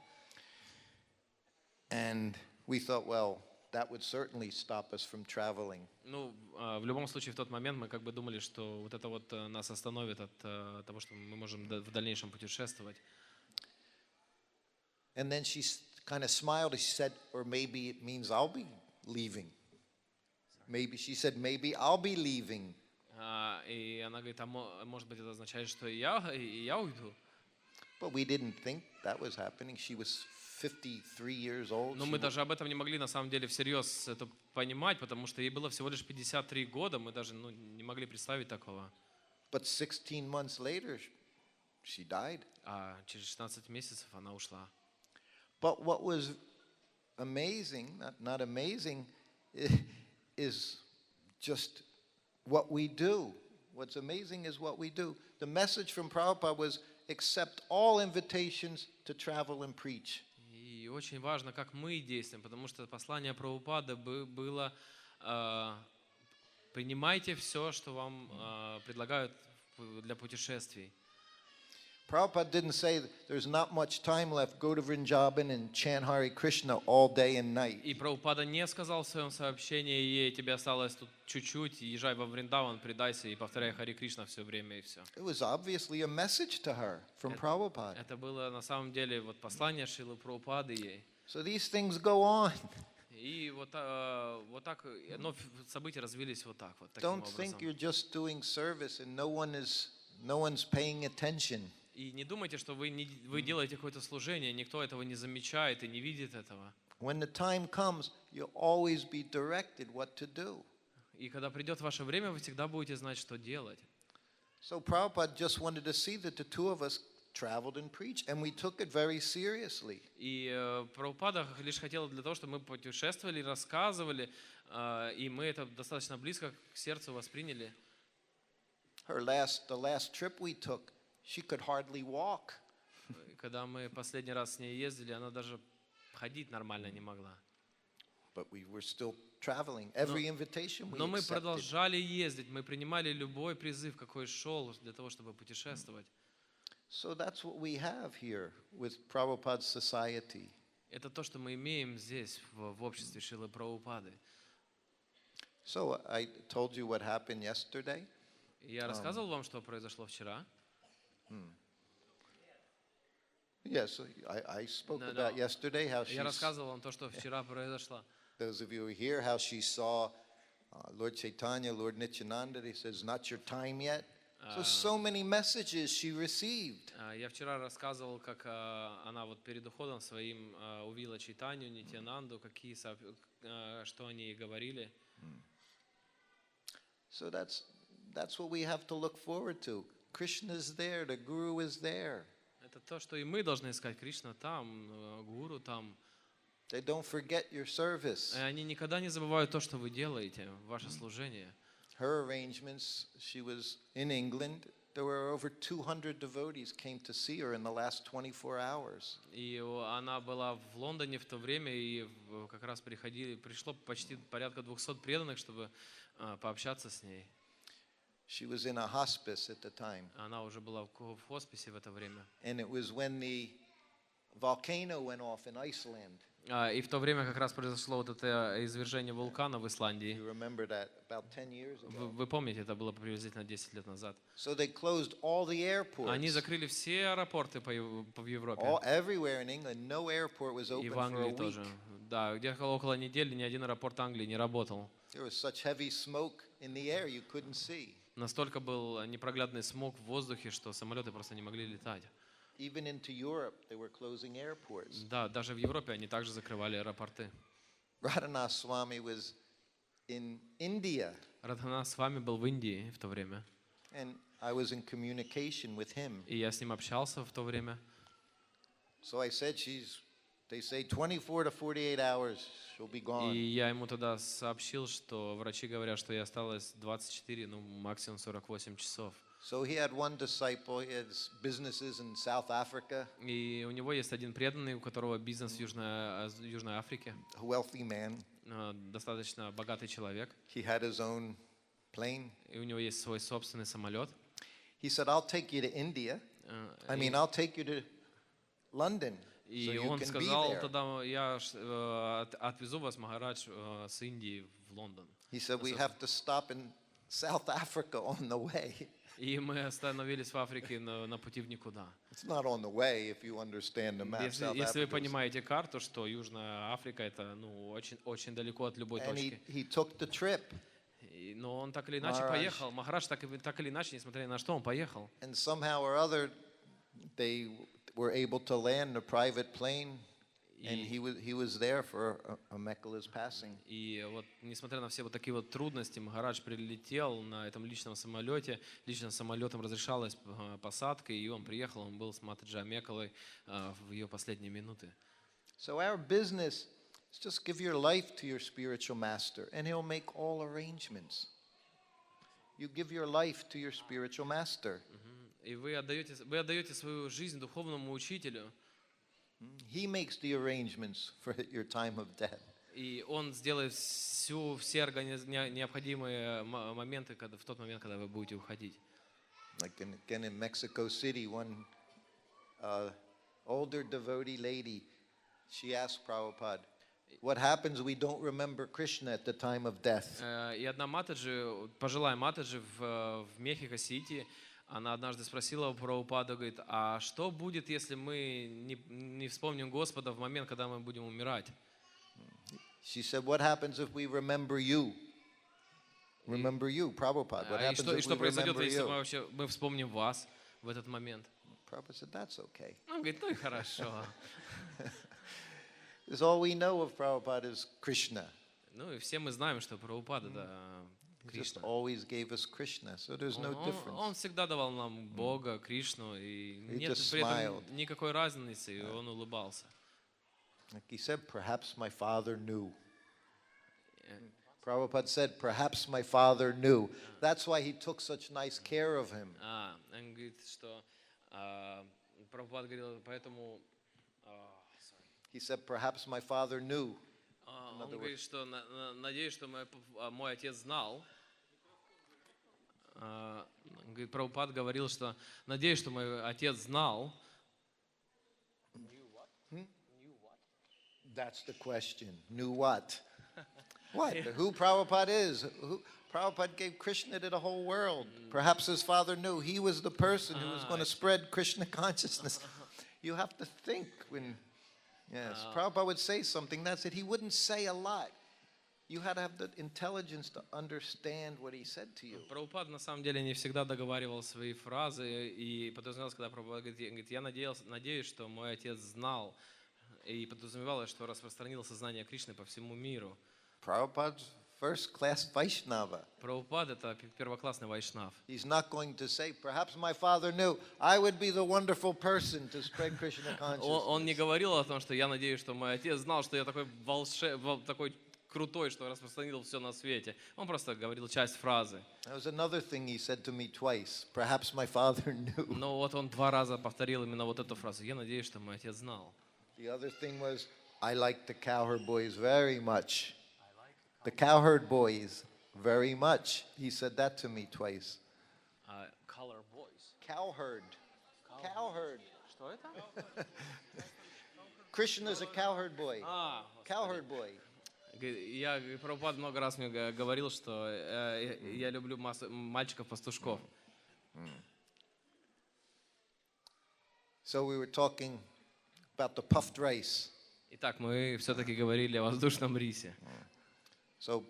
And we thought, well, that would certainly stop us from traveling. Ну, в любом случае, в тот момент мы как бы думали, что вот это вот нас остановит от того, что мы можем в дальнейшем путешествовать. And then she kind of smiled and she said, or maybe it means I'll be leaving. Maybe she said, maybe I'll be leaving. И она говорит, а может быть, это означает, что и я уйду. But we didn't think that was happening. She was 53 years old. Но мы даже об этом не могли на самом деле всерьез это понимать, потому что ей было всего лишь 53 года, мы даже не могли представить такого. But 16 months later, she died. А через 16 месяцев она ушла. But what was amazing, not amazing, is just what we do. What's amazing is what we do. The message from Prabhupada was accept all invitations to travel and preach. И очень важно, как мы действуем, потому что послание Прабхупады было принимайте все, что вам предлагают для путешествий. Prabhupada didn't say there's not much time left, go to Vrindavan and chant Hare Krishna all day and night. И Прабхупада не сказал в своем сообщении ей, тебе осталось тут чуть-чуть, езжай во Вриндаван, предайся и повторяй Харе Кришна все время и все. It was obviously a message to her from Prabhupada. Это было на самом деле вот послание Шрилы Прабхупады ей. So these things go on. И вот так, но события развились вот так вот таким Don't think образом. you're just doing service and no one's paying attention. И не думайте, что вы делаете какое-то служение, никто этого не замечает и не видит этого. When the time comes, you'll always be directed what to do. И когда придет ваше время, вы всегда будете знать, что делать. So Prabhupada just wanted to see that the two of us traveled and preached, and we took it very seriously. И Прабхупада лишь хотел для того, чтобы мы путешествовали, рассказывали, и мы это достаточно близко к сердцу восприняли. The last trip we took, she could hardly walk. Когда мы последний раз с ней ездили, она даже ходить нормально не могла. But we were still traveling. Every invitation we Но мы accepted. продолжали ездить, мы принимали любой призыв, какой шел, для того, чтобы путешествовать. So that's what we have here with Prabhupada's society. Это то, что мы имеем здесь, в обществе Шрилы Прабхупады. So I told you what happened yesterday. Я рассказывал вам, что произошло вчера. Yes, I spoke No, about no. yesterday how Я рассказывал вам то, что вчера произошло. those of you who are here, how she saw Lord Chaitanya, Lord Nityananda. He says, not your time yet. So many messages she received. Я вчера рассказывал, как она вот перед уходом своим увидела Чайтанью, Нитьянанду, что они ей говорили. So that's what we have to look forward to. Krishna is there, the Guru is there. Это то, что и мы должны искать. Кришна там, Гуру там. They don't forget your service. И они никогда не забывают то, что вы делаете, ваше служение. Her arrangements, she was in England. There were over 200 devotees came to see her in the last 24 hours. И она была в Лондоне в то время, и как раз пришло почти порядка 200 преданных, чтобы пообщаться с ней. She was in a hospice at the time. Она уже была в хосписе в это время. And it was when the volcano went off in Iceland. И в то время как раз произошло вот это извержение вулкана в Исландии. You remember that about 10 years ago. Вы помните, это было приблизительно 10 лет назад. So they closed all the airports. Они закрыли все аэропорты в Европе. Everywhere in England, no airport was И open в for a Англии week. тоже. Да, где-то около недели ни один аэропорт Англии не работал. There was such heavy smoke in the air you couldn't see. Настолько был непроглядный смог в воздухе, что самолеты просто не могли летать. Even into Europe, they were closing airports. Да, даже в Европе они также закрывали аэропорты. Radhanath Swami was in India, Радханат с вами был в Индии в то время. and I was in communication with him. И я с ним общался в то время. So I said, they say 24 to 48 hours, she'll be И gone. я ему тогда сообщил, что врачи говорят, что ей осталось 24, ну максимум 48 часов. So he had one disciple, he had businesses in South Africa, И у него есть один преданный, у которого бизнес в Южной Африке. a wealthy man. Достаточно богатый человек. He had his own plane. И у него есть свой собственный самолет. He said, I'll take you to India. I'll take you to London. So И you он can be сказал, there. тогда я отвезу вас, Махарадж, с Индии в Лондон. He said, we have to stop in South Africa on the way. И мы остановились в Африке на пути в никуда. It's not on the way if you understand the map. South Если вы Africa is- понимаете карту, что Южная Африка это очень, очень далеко от любой And точки. he took the trip. Но он так или иначе Махарадж. поехал. Махарадж так или иначе, несмотря ни на что, он поехал. And somehow or other, were able to land a private plane, and И, he was there for a Mekhal's passing. и вот, несмотря на все вот такие вот трудности, Махарадж прилетел на этом личном самолете. Личным самолетом разрешалась посадка, и он приехал, он был с Матаджи Амекалой в ее последние минуты. So our business is just give your life to your spiritual master, and he'll make all arrangements. You give your life to your spiritual master. И вы отдаете свою жизнь духовному учителю, He makes the arrangements for your time of death. и он сделает все необходимые моменты в тот момент, когда вы будете уходить. Like again in Mexico City, one older devotee lady, she asked Prabhupada, what happens we don't remember Krishna at the time of death? И одна Матаджи, пожилая Матаджи в Мехико-Сити, она однажды спросила у Прабхупады, говорит, а что будет, если мы не вспомним Господа в момент, когда мы будем умирать? She said, what happens if we remember you? Remember you, Prabhupada. What И happens if что we произойдет, remember если you? мы вспомним вас в этот момент? Prabhupada said, that's okay. Он говорит, ну и хорошо. Because all we know of Prabhupada is Krishna. Ну и все мы знаем, что Прабхупада, да, He just Кришна. always gave us Krishna, so there's no difference. Он всегда давал нам Бога, Кришну, и He нет just при этом smiled. никакой разницы, и он улыбался. Like he said, perhaps my father knew. Prabhupada said, perhaps my father knew. That's why he took such nice care of him. Он говорит, что Прабхупада говорил, поэтому... He said, perhaps my father knew. Он говорит, что надеюсь, что мой отец знал. Говорит, Прабхупад говорил, что надеюсь, что мой отец знал. That's the question. Knew what? What? Who Prabhupada is? Prabhupada gave Krishna to the whole world. Perhaps his father knew he was the person who was going to spread Krishna consciousness. You have to think when... Yes, Prabhupada would say something, that's it. He wouldn't say a lot. You had to have the intelligence to understand what he said to you. Прабхупад на самом деле не всегда договаривал свои фразы, и подразумевалось, когда Прабхупад говорит, я надеюсь, что мой отец знал, и подразумевалось, что распространил сознание Кришны по всему миру. Prabhupada's first-class Vaishnava. Прабхупад — это первоклассный вайшнав. He's not going to say, perhaps my father knew I would be the wonderful person to spread Krishna consciousness. Он не говорил о том, что я надеюсь, что мой отец знал, что я такой такой крутой, что распространил все на свете. Он просто говорил часть фразы. That was another thing he said to me twice. Perhaps my father knew. Но вот он 2 раза повторил именно вот эту фразу. Я надеюсь, что мой отец знал. The other thing was, I like the cowherd boys very much. The cowherd boys very much. He said that to me twice. Color boys. Cowherd. Cowherd. Что это? Krishna's a cowherd boy. Cowherd boy. Я, Прабхупад много раз мне говорил, что я люблю мальчиков-пастушков. So we were talking about the puffed rice. Итак, мы все-таки говорили о воздушном рисе. So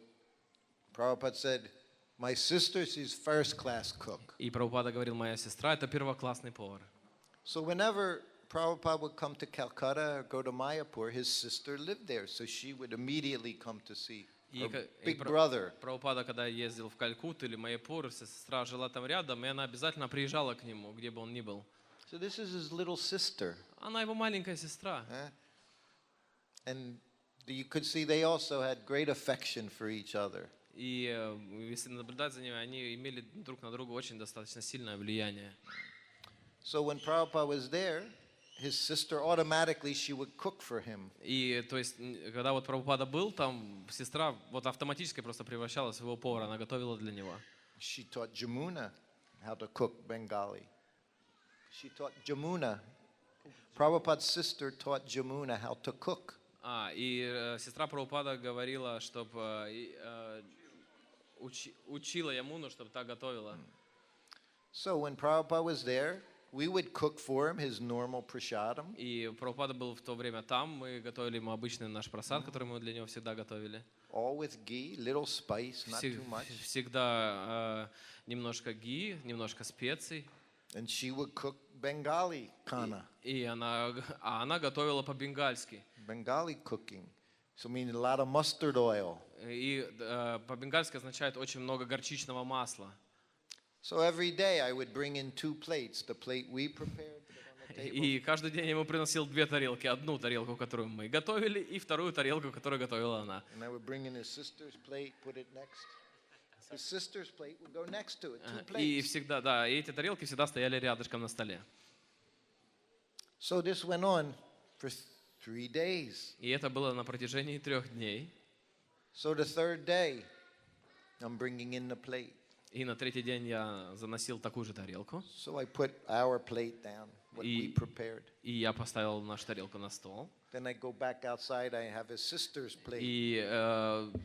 Prabhupada said, my sister, she's first-class cook. И Прабхупада говорил, моя сестра — это первоклассный повар. So whenever Prabhupada would come to Calcutta or go to Mayapur, his sister lived there, so she would immediately come to see her big brother. Прабхупада, когда ездил в Калькутту или Майяпур, сестра жила там рядом, и она обязательно приезжала к нему, где бы он ни был. So this is his little sister. Она его маленькая сестра. And you could see they also had great affection for each other. И если наблюдать за ними, они имели друг на друга очень достаточно сильное влияние. So when Prabhupada was there, his sister automatically she would cook for him. И то есть, когда вот Прабхупада был там, сестра вот автоматически просто превращалась в его повара, она готовила для него. She taught Jamuna how to cook Bengali. She taught Jamuna. Prabhupada's sister taught Jamuna how to cook. И сестра Прабхупада говорила, чтобы учила Ямуну, чтобы та готовила. So when Prabhupada was there, we would cook for him his normal prasadam. И Прабхупада был в то время там, мы готовили ему обычный наш просад, который мы для него всегда готовили. All with ghee, little spice, not too much. Всегда немножко ги, немножко специй. And she would cook Bengali khana, она готовила по-бенгальски. Bengali cooking. So meaning a lot of mustard oil. И по-бенгальски означает очень много горчичного масла. So every day I would bring in 2 plates, the plate we prepared, put it on the table. И каждый день я ему приносил 2 тарелки. Одну тарелку, которую мы готовили, и вторую тарелку, которую готовила она. And I would bring in his sister's plate, put it next. His sister's plate would go next to it, 2 И plates. всегда, да, и эти тарелки всегда стояли рядышком на столе. So this went on for 3 days. И это было на протяжении 3 дней. So the 3rd day, I'm bringing in the plate. И на 3-й день я заносил такую же тарелку. So I put our plate down, what we prepared. И я поставил нашу тарелку на стол. Then I go back outside, I have his sister's plate. И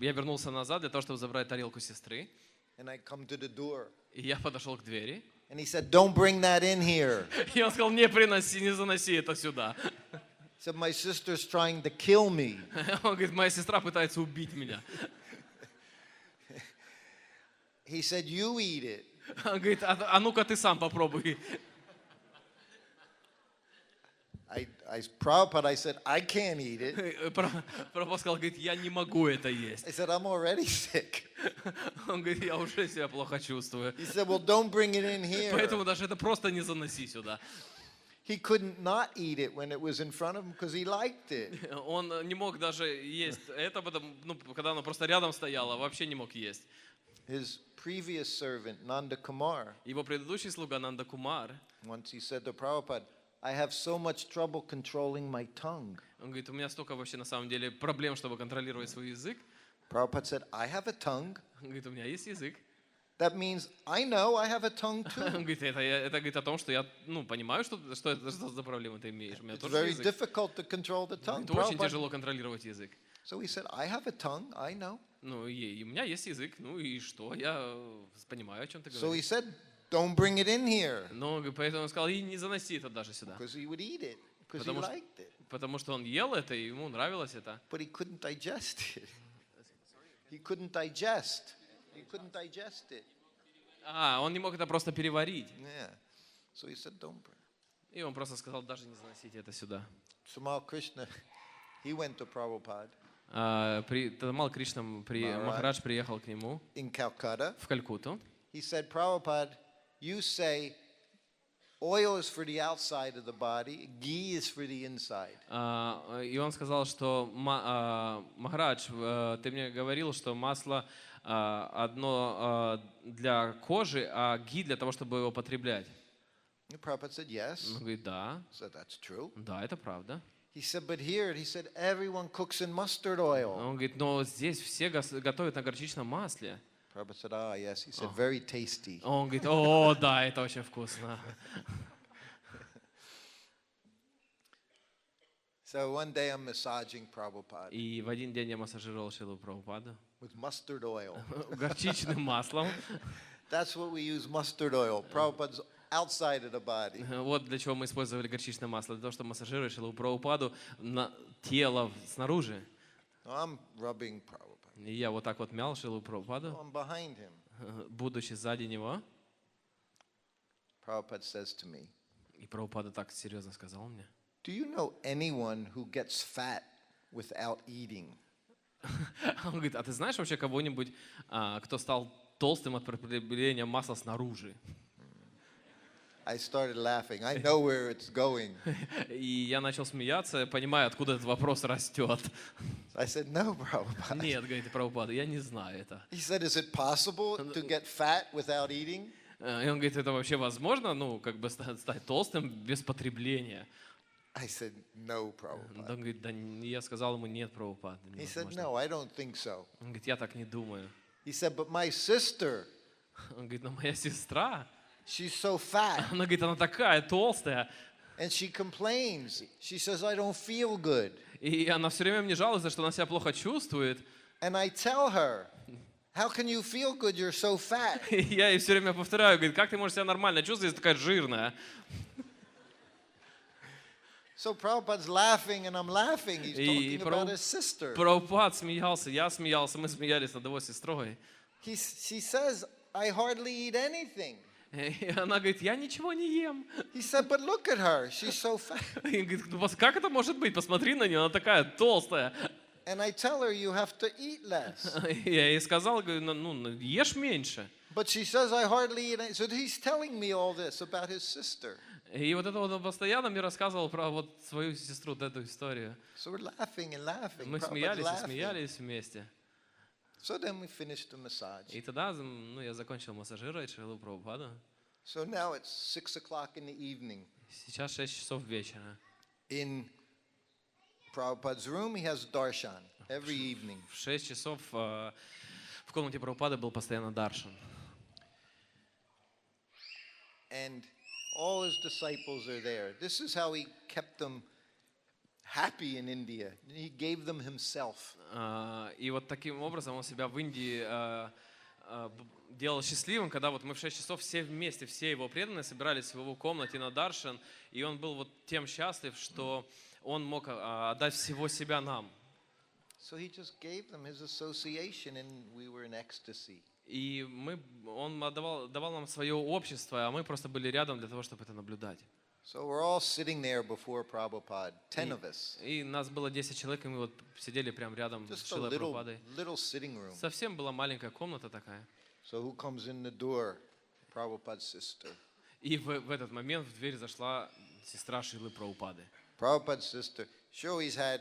я вернулся назад для того, чтобы забрать тарелку сестры. And I come to the door. И я подошел к двери. And he said, don't bring that in here. И он сказал, не приноси, не заноси это сюда. He said, my sister's trying to kill me. Он говорит, моя сестра пытается убить меня. He said, you eat it. Он говорит, а ну-ка ты сам попробуй. Prabhupada, I said, I can't eat it. Прабхупада сказал, говорит, я не могу это есть. I said, I'm already sick. Он говорит, я уже себя плохо чувствую. He said, well, don't bring it in here. Поэтому даже это просто не заноси сюда. He couldn't not eat it when it was in front of him because he liked it. Он не мог даже есть это, когда оно просто рядом стояло, вообще не мог есть. His previous servant, Nanda Kumar, Его предыдущий слуга Нанда Кумар, once he said to Prabhupada, I have so much trouble controlling my tongue. он говорит, у меня столько вообще на самом деле проблем, чтобы контролировать свой язык. Prabhupada said, I have a tongue. Он говорит, у меня есть язык. That means I know I have a tongue too. Он говорит, это говорит о том, что я понимаю, что за проблемы ты имеешь. У меня It's тоже very язык. difficult to control the tongue. Это очень Prabhupada- тяжело контролировать язык. So he said, I have a tongue, I know. Ну, и у меня есть язык, ну и что? Я понимаю, о чем ты So he говоришь. said, don't bring it in here. Но поэтому он сказал, и не заноси это даже сюда. Because he would eat it, because he Потому что- liked it. Потому что он ел это, и ему нравилось это. But he couldn't digest it. He couldn't digest. He couldn't digest it. Он не мог это просто переварить. Yeah. So he said, don't bring. И он просто сказал, даже не заносите это сюда. Samal Krishna, he went to Prabhupada Тамал Кришна, Махарадж приехал к нему in Calcutta. в Калькутту. He said, Prabhupada, you say oil is for the outside of the body, ghee is for the inside. И он сказал, что Махарадж, ты мне говорил, что масло одно для кожи, а ги для того, чтобы его потреблять. And Prabhupada said, yes. Он говорит, да, So that's true. да, это правда. He said, but here, he said, everyone cooks in mustard oil. Он говорит, но здесь все готовят на горчичном масле. Prabhupada said, ah, yes. He said, very tasty. Он говорит, о, да, это очень вкусно. So one day I'm massaging Prabhupada И в один день я массажировал Шрилу Прабхупаду with mustard oil. горчичным маслом. That's what we use, mustard oil. Prabhupada's outside of the body. Вот для чего мы использовали горчичное масло, для того, чтобы массажировать Шрилу Прабхупаду на тело снаружи. I'm rubbing Prabhupada. И я вот так вот мял Шрилу Прабхупаду, I'm behind him. будучи сзади него. Prabhupada says to me, И Прабхупада так серьезно сказал мне. do you know anyone who gets fat without eating? Он говорит, а ты знаешь вообще кого-нибудь, кто стал толстым от потребления масла снаружи? I started laughing. I know where it's going. И я начал смеяться, понимая, откуда этот вопрос растет. I said, no, Prabhupada. Нет, говорит Прабхупада, я не знаю это. He said, is it possible to get fat without eating? И он говорит, это вообще возможно, стать толстым без потребления? I said, no, Он Prabhupada. говорит, да я сказал ему, нет, Прабхупада, He said, невозможно. no, I don't think so. Он говорит, я так не думаю. He said, but my sister, Он говорит, но моя сестра, she's so fat. она говорит, она такая толстая, And she complains. She says, I don't feel good. и она все время мне жалуется, что она себя плохо чувствует. And I tell her, how can you feel good? You're so fat. И я ей все время повторяю, говорит, как ты можешь себя нормально чувствовать, если такая жирная? So Prabhupada's laughing and I'm laughing. He's И talking about his sister. Прабхупад смеялся, я смеялся, мы смеялись над его сестрой. She says, I hardly eat anything. И она говорит, я ничего не ем. He said, but look at her. She's so fat. И говорит, ну как это может быть? Посмотри на нее, она такая толстая. And I tell her, you have to eat less. Я ей сказал, говорю, ну, ешь меньше. But she says, I hardly eat. So he's telling me all this about his sister. И вот это вот он постоянно мне рассказывал про вот свою сестру, вот эту историю. So we're laughing and laughing. Мы Prabhupada's смеялись и laughing. смеялись вместе. So then we finished the massage. И тогда, ну, я закончил массажировать Шрилу Прабхупаду. So now it's 6 o'clock in the evening. Сейчас 6 часов вечера. In Prabhupada's room, he has darshan every evening. В 6 часов в комнате Прабхупады был постоянно даршан. And all his disciples are there. This is how he kept them happy in India. He gave them himself. И вот таким образом он себя в Индии делал счастливым, когда вот мы в 6 часов все вместе, все его преданные собирались в его комнате на даршан, и он был вот тем счастлив, что он мог отдать всего себя нам. So he just gave them his association, and we were in ecstasy. И он давал нам свое общество, а мы просто были рядом для того, чтобы это наблюдать. So we're all sitting there before Prabhupada, 10 of us. И нас было 10 человек, и мы вот сидели прямо рядом с Just a Шрилой Прабхупадой. little sitting room. Совсем была маленькая комната такая. So who comes in the door? Prabhupada's sister. И в этот момент в дверь зашла сестра Шрилы Прабхупады. Prabhupada's sister. She always had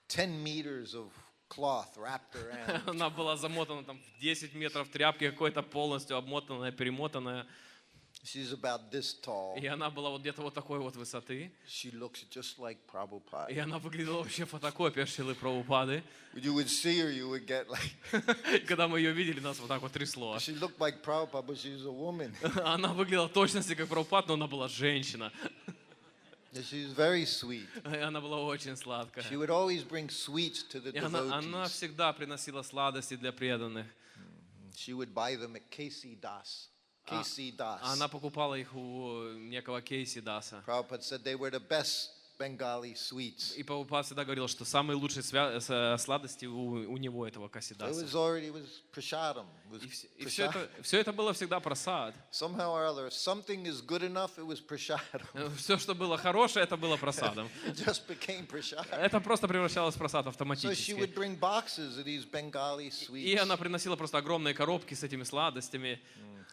10 meters of cloth wrapped around. Она была замотана там в 10 метров тряпки какой-то полностью обмотанная, перемотанная. She's about this tall. И она была вот где-то вот такой вот высоты. She looks just like Prabhupada. И она выглядела вообще фотокопия Шрилы Прабхупады. You would see her, you would get like. И когда мы ее видели, нас вот так вот трясло. She looked like Prabhupada, but she was a woman. Она выглядела в точности как Прабхупад, но она была женщина. She was very sweet. И она была очень сладкая. She would always bring sweets to the И она devotees. всегда приносила сладости для преданных. She would buy them at KC Das. KC Das. Она покупала их у некого Кейси Даса. Prabhupada said they were the best Bengali sweets. И Прабхупад всегда говорил, что самые лучшие сладости у него, этого It Касидаса. was prasadam. It was И prasad. все это было всегда просад. Somehow or other, if something is good enough, it was prasadam. Все, что было хорошее, это было просадом. It just became prasad. Это просто превращалось в просад So she автоматически. would bring boxes of these Bengali И sweets. она приносила просто огромные коробки с этими сладостями.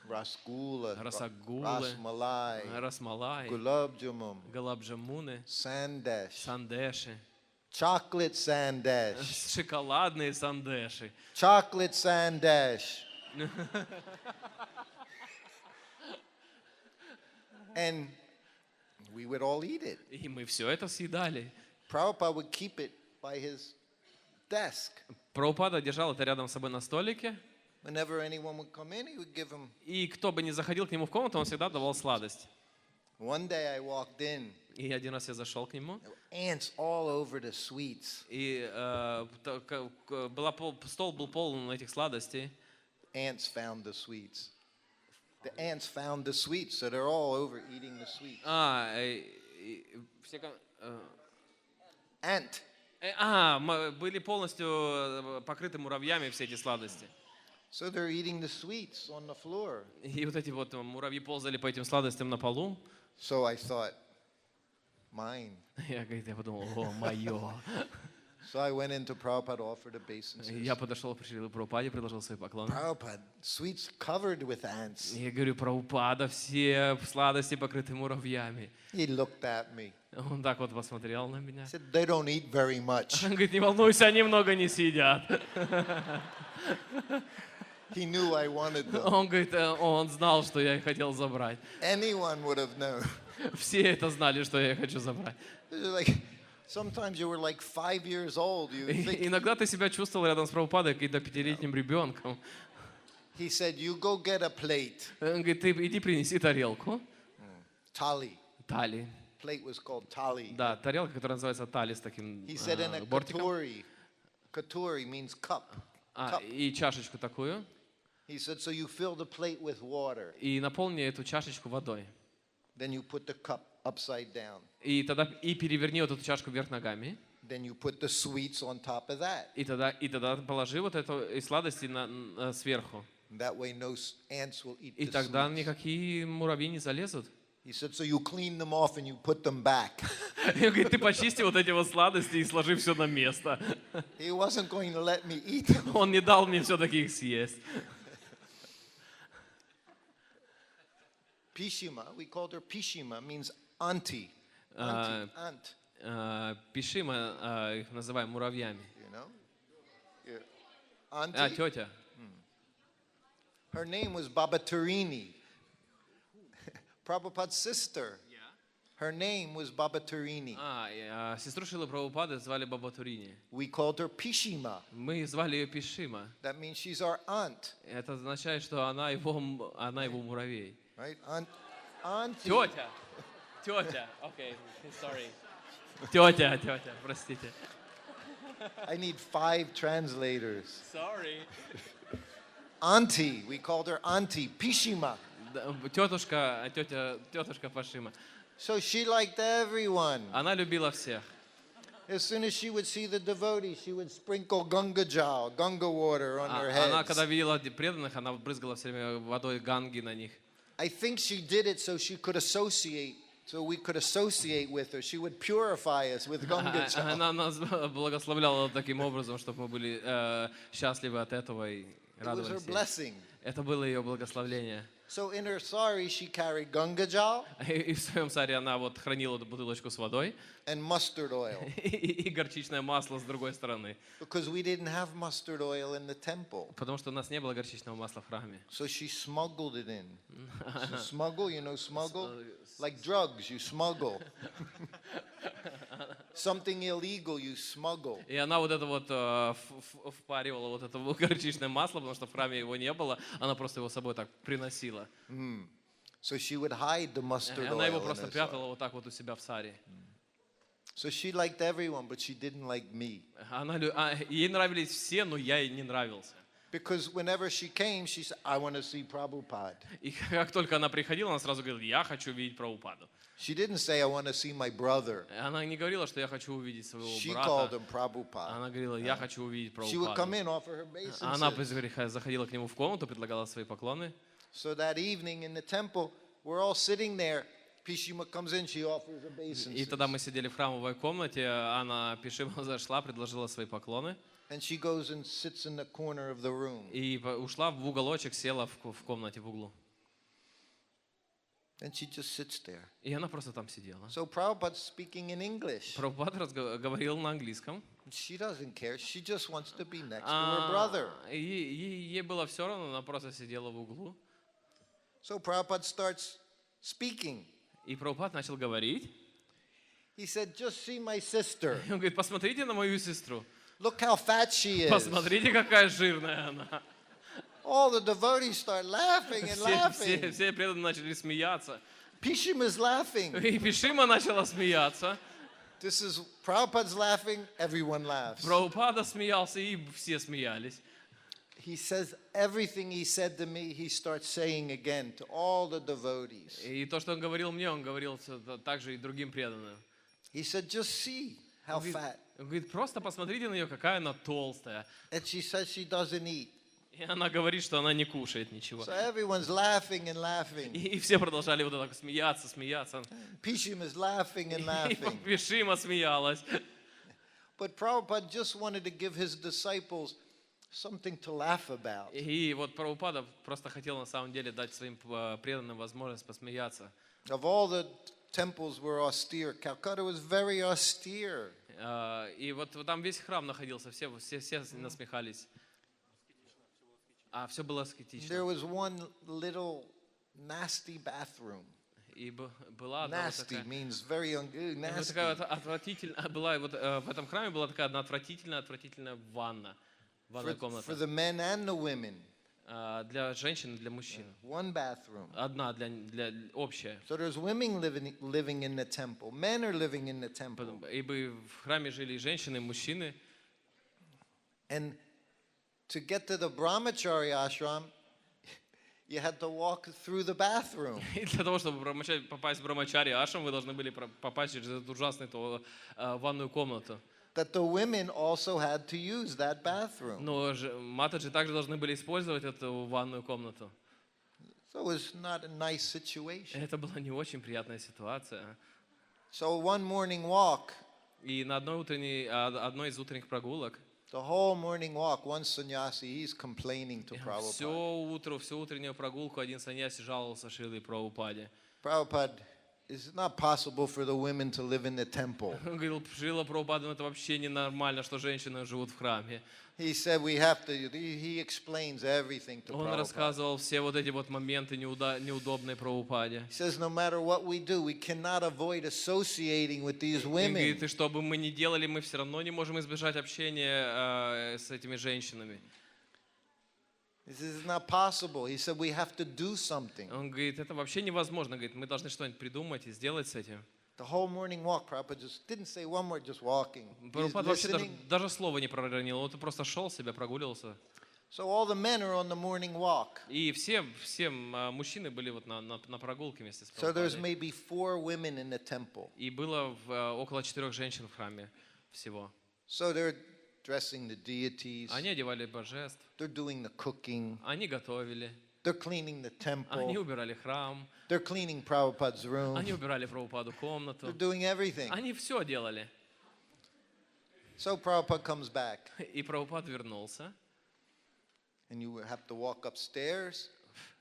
Rasgula, Расагулы, Rasmalai, Расмалай, Gulab Jamun, Галабджамуны, Sandesh, сандеши, chocolate Sandesh, шоколадные сандеши. chocolate Sandesh. And we would all eat it. И мы все это съедали. Prabhupada would keep it by his desk. Прабхупада держал это рядом с собой на столике. Whenever anyone would come in, he would give him. И кто бы ни заходил к нему в комнату, он всегда давал сладость. One day I walked in, И один раз я зашел к нему, there were ants all over the sweets. и стол был полон этих сладостей. Ants found the sweets. The ants found the sweets, so they're all over eating the sweets. Ant. Были полностью покрыты муравьями все эти сладости. So they're eating the sweets on the floor. И вот эти вот муравьи ползали по этим сладостям на полу. So I thought, mine. Я подумал, о, мое. So I went into Prabhupada, offered obeisance. Я подошел к Шриле Прабхупаде, предложил свои поклоны. Prabhupada, sweets covered with ants. Я говорю, Прабхупада, все сладости покрыты муравьями. He looked at me. Он так вот посмотрел на меня. He said, they don't eat very much. Он говорит, не волнуйся, они много не съедят. He knew I wanted them. Он говорит, он знал, что я их хотел забрать. Anyone would have known. Все это знали, что я их хочу забрать. Like, sometimes you were like 5 years old. You think. Иногда ты себя чувствовал рядом с Прабхупадой каким-то 5-летним ребенком. He said, you go get a plate. Он говорит, ты иди принеси тарелку. Tali. Тали. Plate was called tali. Да, тарелка, которая называется тали с таким He said in a бортиком. katuri. Katuri means cup. Cup. И чашечку такую. He said, so you fill the plate with water. И наполни эту чашечку водой. Then you put the cup upside down. И тогда переверни вот эту чашку вверх ногами. Then you put the sweets on top of that. И тогда положи вот эту и сладости сверху. And that way no ants will eat И the тогда sweets. никакие муравьи не залезут. He said, so you clean them off and you put them back. И он говорит, ты почисти вот эти вот сладости и сложи все на место. He wasn't going to let me eat them. Он не дал мне все-таки их съесть. Pishima, we called her Pishima, means auntie. Auntie, aunt, Пиши, мы их называем муравьями. you know? Yeah. Auntie. Тетя. Her name was Baba Tarini. Prabhupada's sister. Her name was Baba Tarini. Сестру Шилы Прабхупады звали Баба Турини. We called her Pishima. Мы звали ее Пишима. That means she's our aunt, Это означает, что она его муравей. right? Auntie. Тетя. Окей, sorry. Тетя, простите. I need 5 translators. Sorry. Auntie. We called her Auntie. Pishima. Тетушка Пашима. So she liked everyone. Она любила всех. As soon as she would see the devotees, she would sprinkle Ganga Jal, Ganga water on their Она, heads. когда видела преданных, она брызгала все время водой ганги на них. I think she did it so we could associate with her. She would purify us with Ganga Jal. Она нас благословляла таким образом, чтобы мы были счастливы от этого и It was her радовались. blessing. Это было ее благословление. So in her sari, she carried Ganga Jal И в своем саре она вот хранила бутылочку с водой and mustard oil и горчичное масло с другой стороны. because we didn't have mustard oil in the temple. Потому что у нас не было горчичного масла в храме. So she smuggled it in. So smuggle, you know, smuggle? Like drugs, you smuggle. Something illegal, you smuggle. И она вот это вот впаривала вот это горчичное масло, потому что в храме его не было. Она просто его с собой так приносила. So she would hide the И mustard она его oil in просто her прятала sari. вот так вот у себя в саре. So she liked everyone, but she didn't like me. Ей нравились все, но я ей не нравился. Because whenever she came, she said, I want to see Prabhupada. И как только она приходила, она сразу говорила, я хочу видеть Прабхупаду. She didn't say, I want to see my brother. Она не говорила, что я хочу увидеть своего She called брата. him Prabhupada. Она говорила, я хочу увидеть She would come Прабхупаду. in, offer her Она obeisances. заходила к нему в комнату, предлагала свои поклоны. So that evening in the temple, we're all sitting there. Pishima comes in, she offers И тогда obeisances. мы сидели в храмовой комнате, она Пишима зашла, предложила свои поклоны. And she goes and sits in the corner of the room. И ушла в уголочек, села в комнате в углу. And she just sits there. И она просто там сидела. So Prabhupada's speaking in English. Прабхупада говорил на английском. She doesn't care. She just wants to be next to her brother. Ей было все равно, она просто сидела в углу. So Prabhupada starts speaking. И Прабхупад начал говорить. He said, just see my sister. И он говорит, посмотрите на мою сестру. Look how fat she is. Посмотрите, какая жирная она. All the devotees start laughing and laughing. Все преданные начали смеяться. Pishima's laughing. И Пишима начала смеяться. This is Prabhupada's laughing, everyone laughs. Прабхупада смеялся, и все смеялись. He says everything he said to me, he starts saying again to all the devotees. И то, что он говорил мне, он говорил также и другим преданным. He said, just see how fat. Он говорит, просто посмотрите на нее, какая она толстая. And she says she doesn't eat. И она говорит, что она не кушает ничего. So everyone's laughing and laughing. И все продолжали вот так смеяться. Pishima's laughing and И laughing. Пишима смеялась. But Prabhupada just wanted to give his disciples something to laugh about. И вот Прабхупада просто хотел на самом деле дать своим преданным возможность посмеяться. Of all the temples were austere, Calcutta was very austere. И вот там весь храм находился, все насмехались. Все было аскетично. There was one little nasty bathroom. И была одна вот Nasty такая... means very Вот nasty. такая вот отвратительная, была вот в этом храме была такая одна отвратительная ванная For комната. the men and the women. Для женщин и для мужчин. One bathroom. Одна для общая. So there's women living in the temple. Men are living in the temple. Ибо в храме жили и женщины, и мужчины. And to get to the brahmachari ashram, you had to walk through the bathroom. И для того, чтобы попасть в Брамачари Ашрам, вы должны были попасть через эту ужасную ванную комнату. that the women also had to use that bathroom. Но матаджи также должны были использовать эту ванную комнату. So it was not a nice situation. Это была не очень приятная ситуация. So one morning walk, И на одной из утренних прогулок the whole morning walk, one sannyasi, he's complaining to Prabhupada. всю утреннюю прогулку один саньяси жаловался Шриле Прабхупаде. Prabhupada, it's not possible for the women to live in the temple. Он говорил, Шрила Прабхупада, это вообще ненормально, что женщины живут в храме. He said we have to, he explains everything to Он Prabhupada. рассказывал все вот эти вот моменты неудобные Прабхупаде. He says no matter what we do, we cannot avoid associating with these И women. говорит, и что бы мы ни делали, мы все равно не можем избежать общения с этими женщинами. This is not possible. He said we have to do something. Он говорит, это вообще невозможно. Говорит, мы должны что-нибудь придумать и сделать с этим. The whole morning walk, Prabhupada just didn't say one word, just walking. He's Прабхупада вообще listening. даже слова не проронил, он просто шел себя, прогуливался. So all the men are on the morning walk. И все мужчины были вот на прогулке вместе с So there's Прабхупадой. maybe 4 women in the temple. И было около 4 женщин в храме всего. So they're dressing the deities. Они одевали божеств, They're doing the cooking. они готовили, They're cleaning the они temple. убирали храм, They're cleaning Prabhupada's room. они убирали Прабхупаду They're комнату. doing everything. Они все делали. So Prabhupada comes back, И Прабхупад вернулся. and you have to walk upstairs.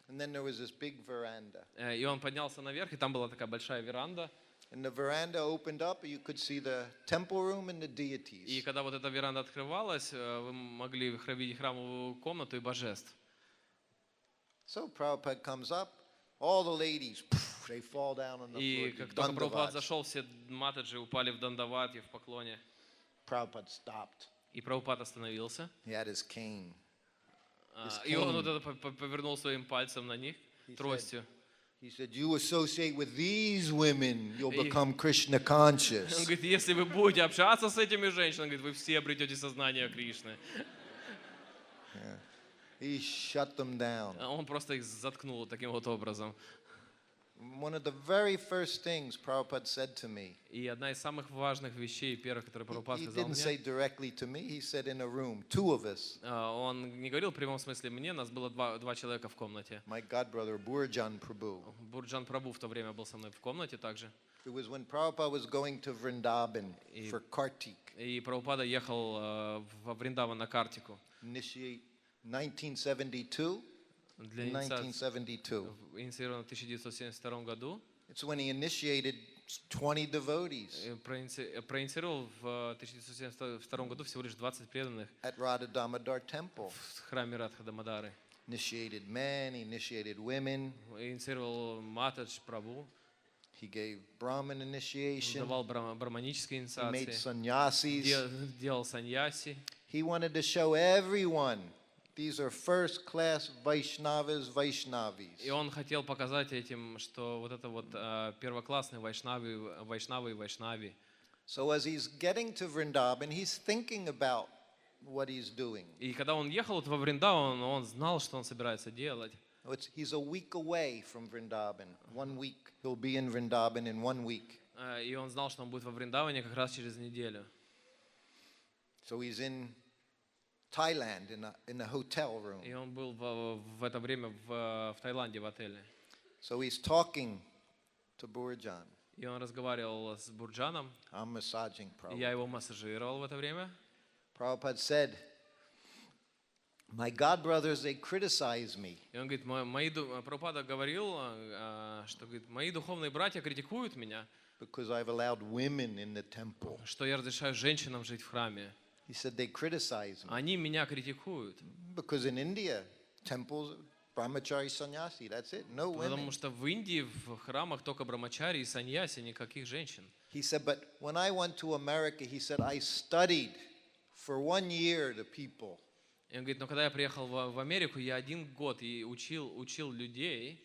And then there was this big veranda. И он поднялся наверх, и там была такая большая веранда. And the veranda opened up, and you could see the temple room and the И deities. когда вот эта веранда открывалась, вы могли видеть храмовую комнату и божеств. So Prabhupada comes up, all the ladies, they fall down on the floor. И do как только Прабхупад dandavats. зашел, все матаджи упали в дандават и в поклоне. Prabhupada stopped. И Прабхупад остановился. He had his cane. His И он cane. вот это повернул своим пальцем на них, тростью. He said, you associate with these women, you'll И- become Krishna Он conscious. говорит, если вы будете общаться с этими женщинами, говорит, вы все обретете сознание Кришны. He shut them down. Он просто их заткнул таким вот образом. One of the very first things Prabhupada said to me, И одна из самых важных вещей, первых, которые Прабхупад he сказал didn't say мне, directly to me, he said in a room, 2 of us, он не говорил в прямом смысле мне, нас было два человека в комнате. my godbrother Burjan Prabhu. Бурджан Прабhu в то время был со мной в комнате также. It was when Prabhupada was going to Vrindavan for Kartik, И Прабхупада ехал во Вриндаван на Картику. initiate 1972 Для in инициации 1972. инициирован в 1972 году. It's when he initiated 20 devotees Проинициировал в 1972 году всего лишь 20 преданных at Radha Damodar Temple. в храме Радха Дамадари. Initiated men, he initiated women, Инициировал Матадж Прабhu, he gave Brahmin initiation, давал браманические he made инициации, sannyasis. делал саньяси. He wanted to show everyone these are first-class Vaishnavas, Vaishnavis. И он хотел показать этим, что вот это вот первоклассные вайшнавы и вайшнави. So as he's getting to Vrindavan, he's thinking about what he's doing. И когда он ехал вот во Вриндаван, он знал, что он собирается делать. He's a week away from Vrindavan. 1 week. He'll be in Vrindavan in 1 week. И он знал, что он будет во Вриндаване как раз через неделю. So he's in Thailand in a hotel room. И он был в это время в Таиланде в отеле. So he's talking to Burjan. И он разговаривал с Бурджаном, I'm massaging и я Prabhupada. его массажировал в это время. Prabhupada said, my godbrothers, they criticize me И он говорит, Прабхупада говорил, что говорит, мои духовные братья критикуют меня, because I've allowed women in the temple. что я разрешаю женщинам жить в храме. He said they criticize me Они меня критикуют, because in India, temples, brahmachari sannyasi, that's it, no потому women. что в Индии в храмах только брамачари и саньяси, никаких женщин. He said, but when I went to America, he said, I studied for 1 year the people. И он говорит, но когда я приехал в Америку, я 1 год и учил людей,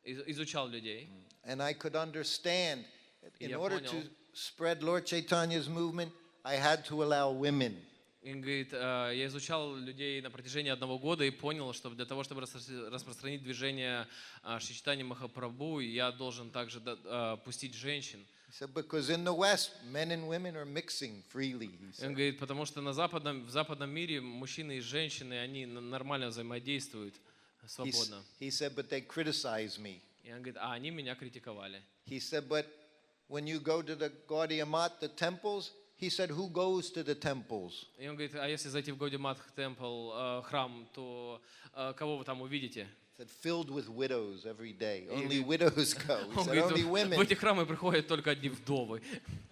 изучал людей. And I could understand that in Я order понял. to spread Lord Chaitanya's movement, I had to allow women. И он говорит, я изучал людей на протяжении 1 года и понял, что для того, чтобы распространить движение Шри Чайтаньи Махапрабху, я должен также пустить женщин. He said, because in the West, men and women are mixing freely. He И said. он говорит, потому что в западном мире мужчины и женщины, они нормально взаимодействуют свободно. He said, but they criticize me. И он говорит, а они меня критиковали. He said, but when you go to the Gaudiya Math, the temples, he said, who goes to the temples? И он говорит, а если зайти в Гаудиматх темпл, храм, то кого вы там увидите? He said, filled with widows every day. И Only говорит- widows go. He Он said, говорит, only в women. эти храмы приходят только одни вдовы.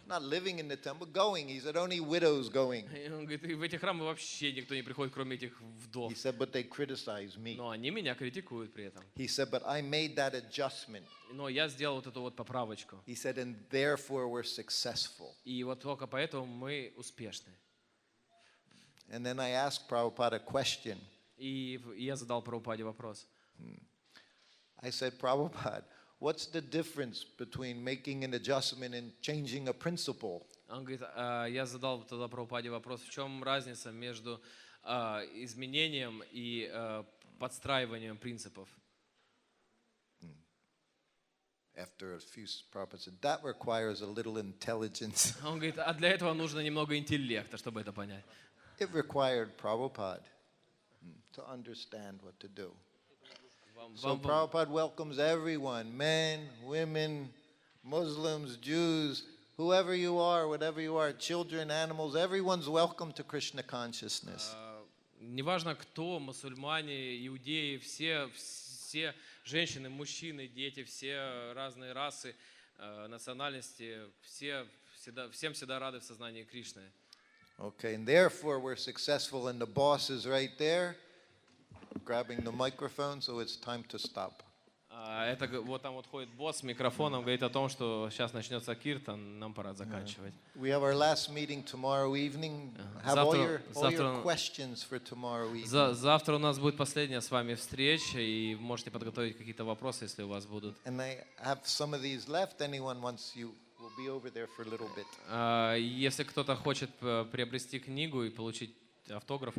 Not living in the temple, going. He said, only widows going. И он говорит, и в эти храмы вообще никто не приходит, кроме этих вдов. He said, but they criticize me. Но они меня критикуют при этом. He said, but I made that adjustment. Но я сделал вот эту вот поправочку. He said, and therefore we're successful. И вот только поэтому мы успешны. And then I asked Prabhupada a question. И я задал Прабхупаде вопрос. I said, Prabhupada, what's the difference between making an adjustment and changing a principle? Он говорит, я задал тогда Прабхупаде вопрос, в чем разница между изменением и подстраиванием принципов. After a few, Prabhupada said, that requires a little intelligence. Он говорит, а для этого нужно немного интеллекта, чтобы это понять. It required Prabhupada to understand what to do. So Prabhupada welcomes everyone, men, women, Muslims, Jews, whoever you are, whatever you are, children, animals, everyone's welcome to Krishna consciousness. Неважно кто, мусульмане, иудеи, все женщины, мужчины, дети, все разные расы, национальности, всем всегда рады в сознании Кришны. Okay, and therefore we're successful, and the boss is right there, grabbing the microphone, so it's time to stop. Это вот там вот ходит босс с микрофоном, говорит о том, что сейчас начнется киртан, нам пора заканчивать. We have our last meeting tomorrow evening. Have all your questions for tomorrow evening. Завтра у нас будет последняя с вами встреча, и можете подготовить какие-то вопросы, если у вас будут. And I have some of these left. Anyone wants you will be over there for a little bit. Если кто-то хочет приобрести книгу и получить автограф,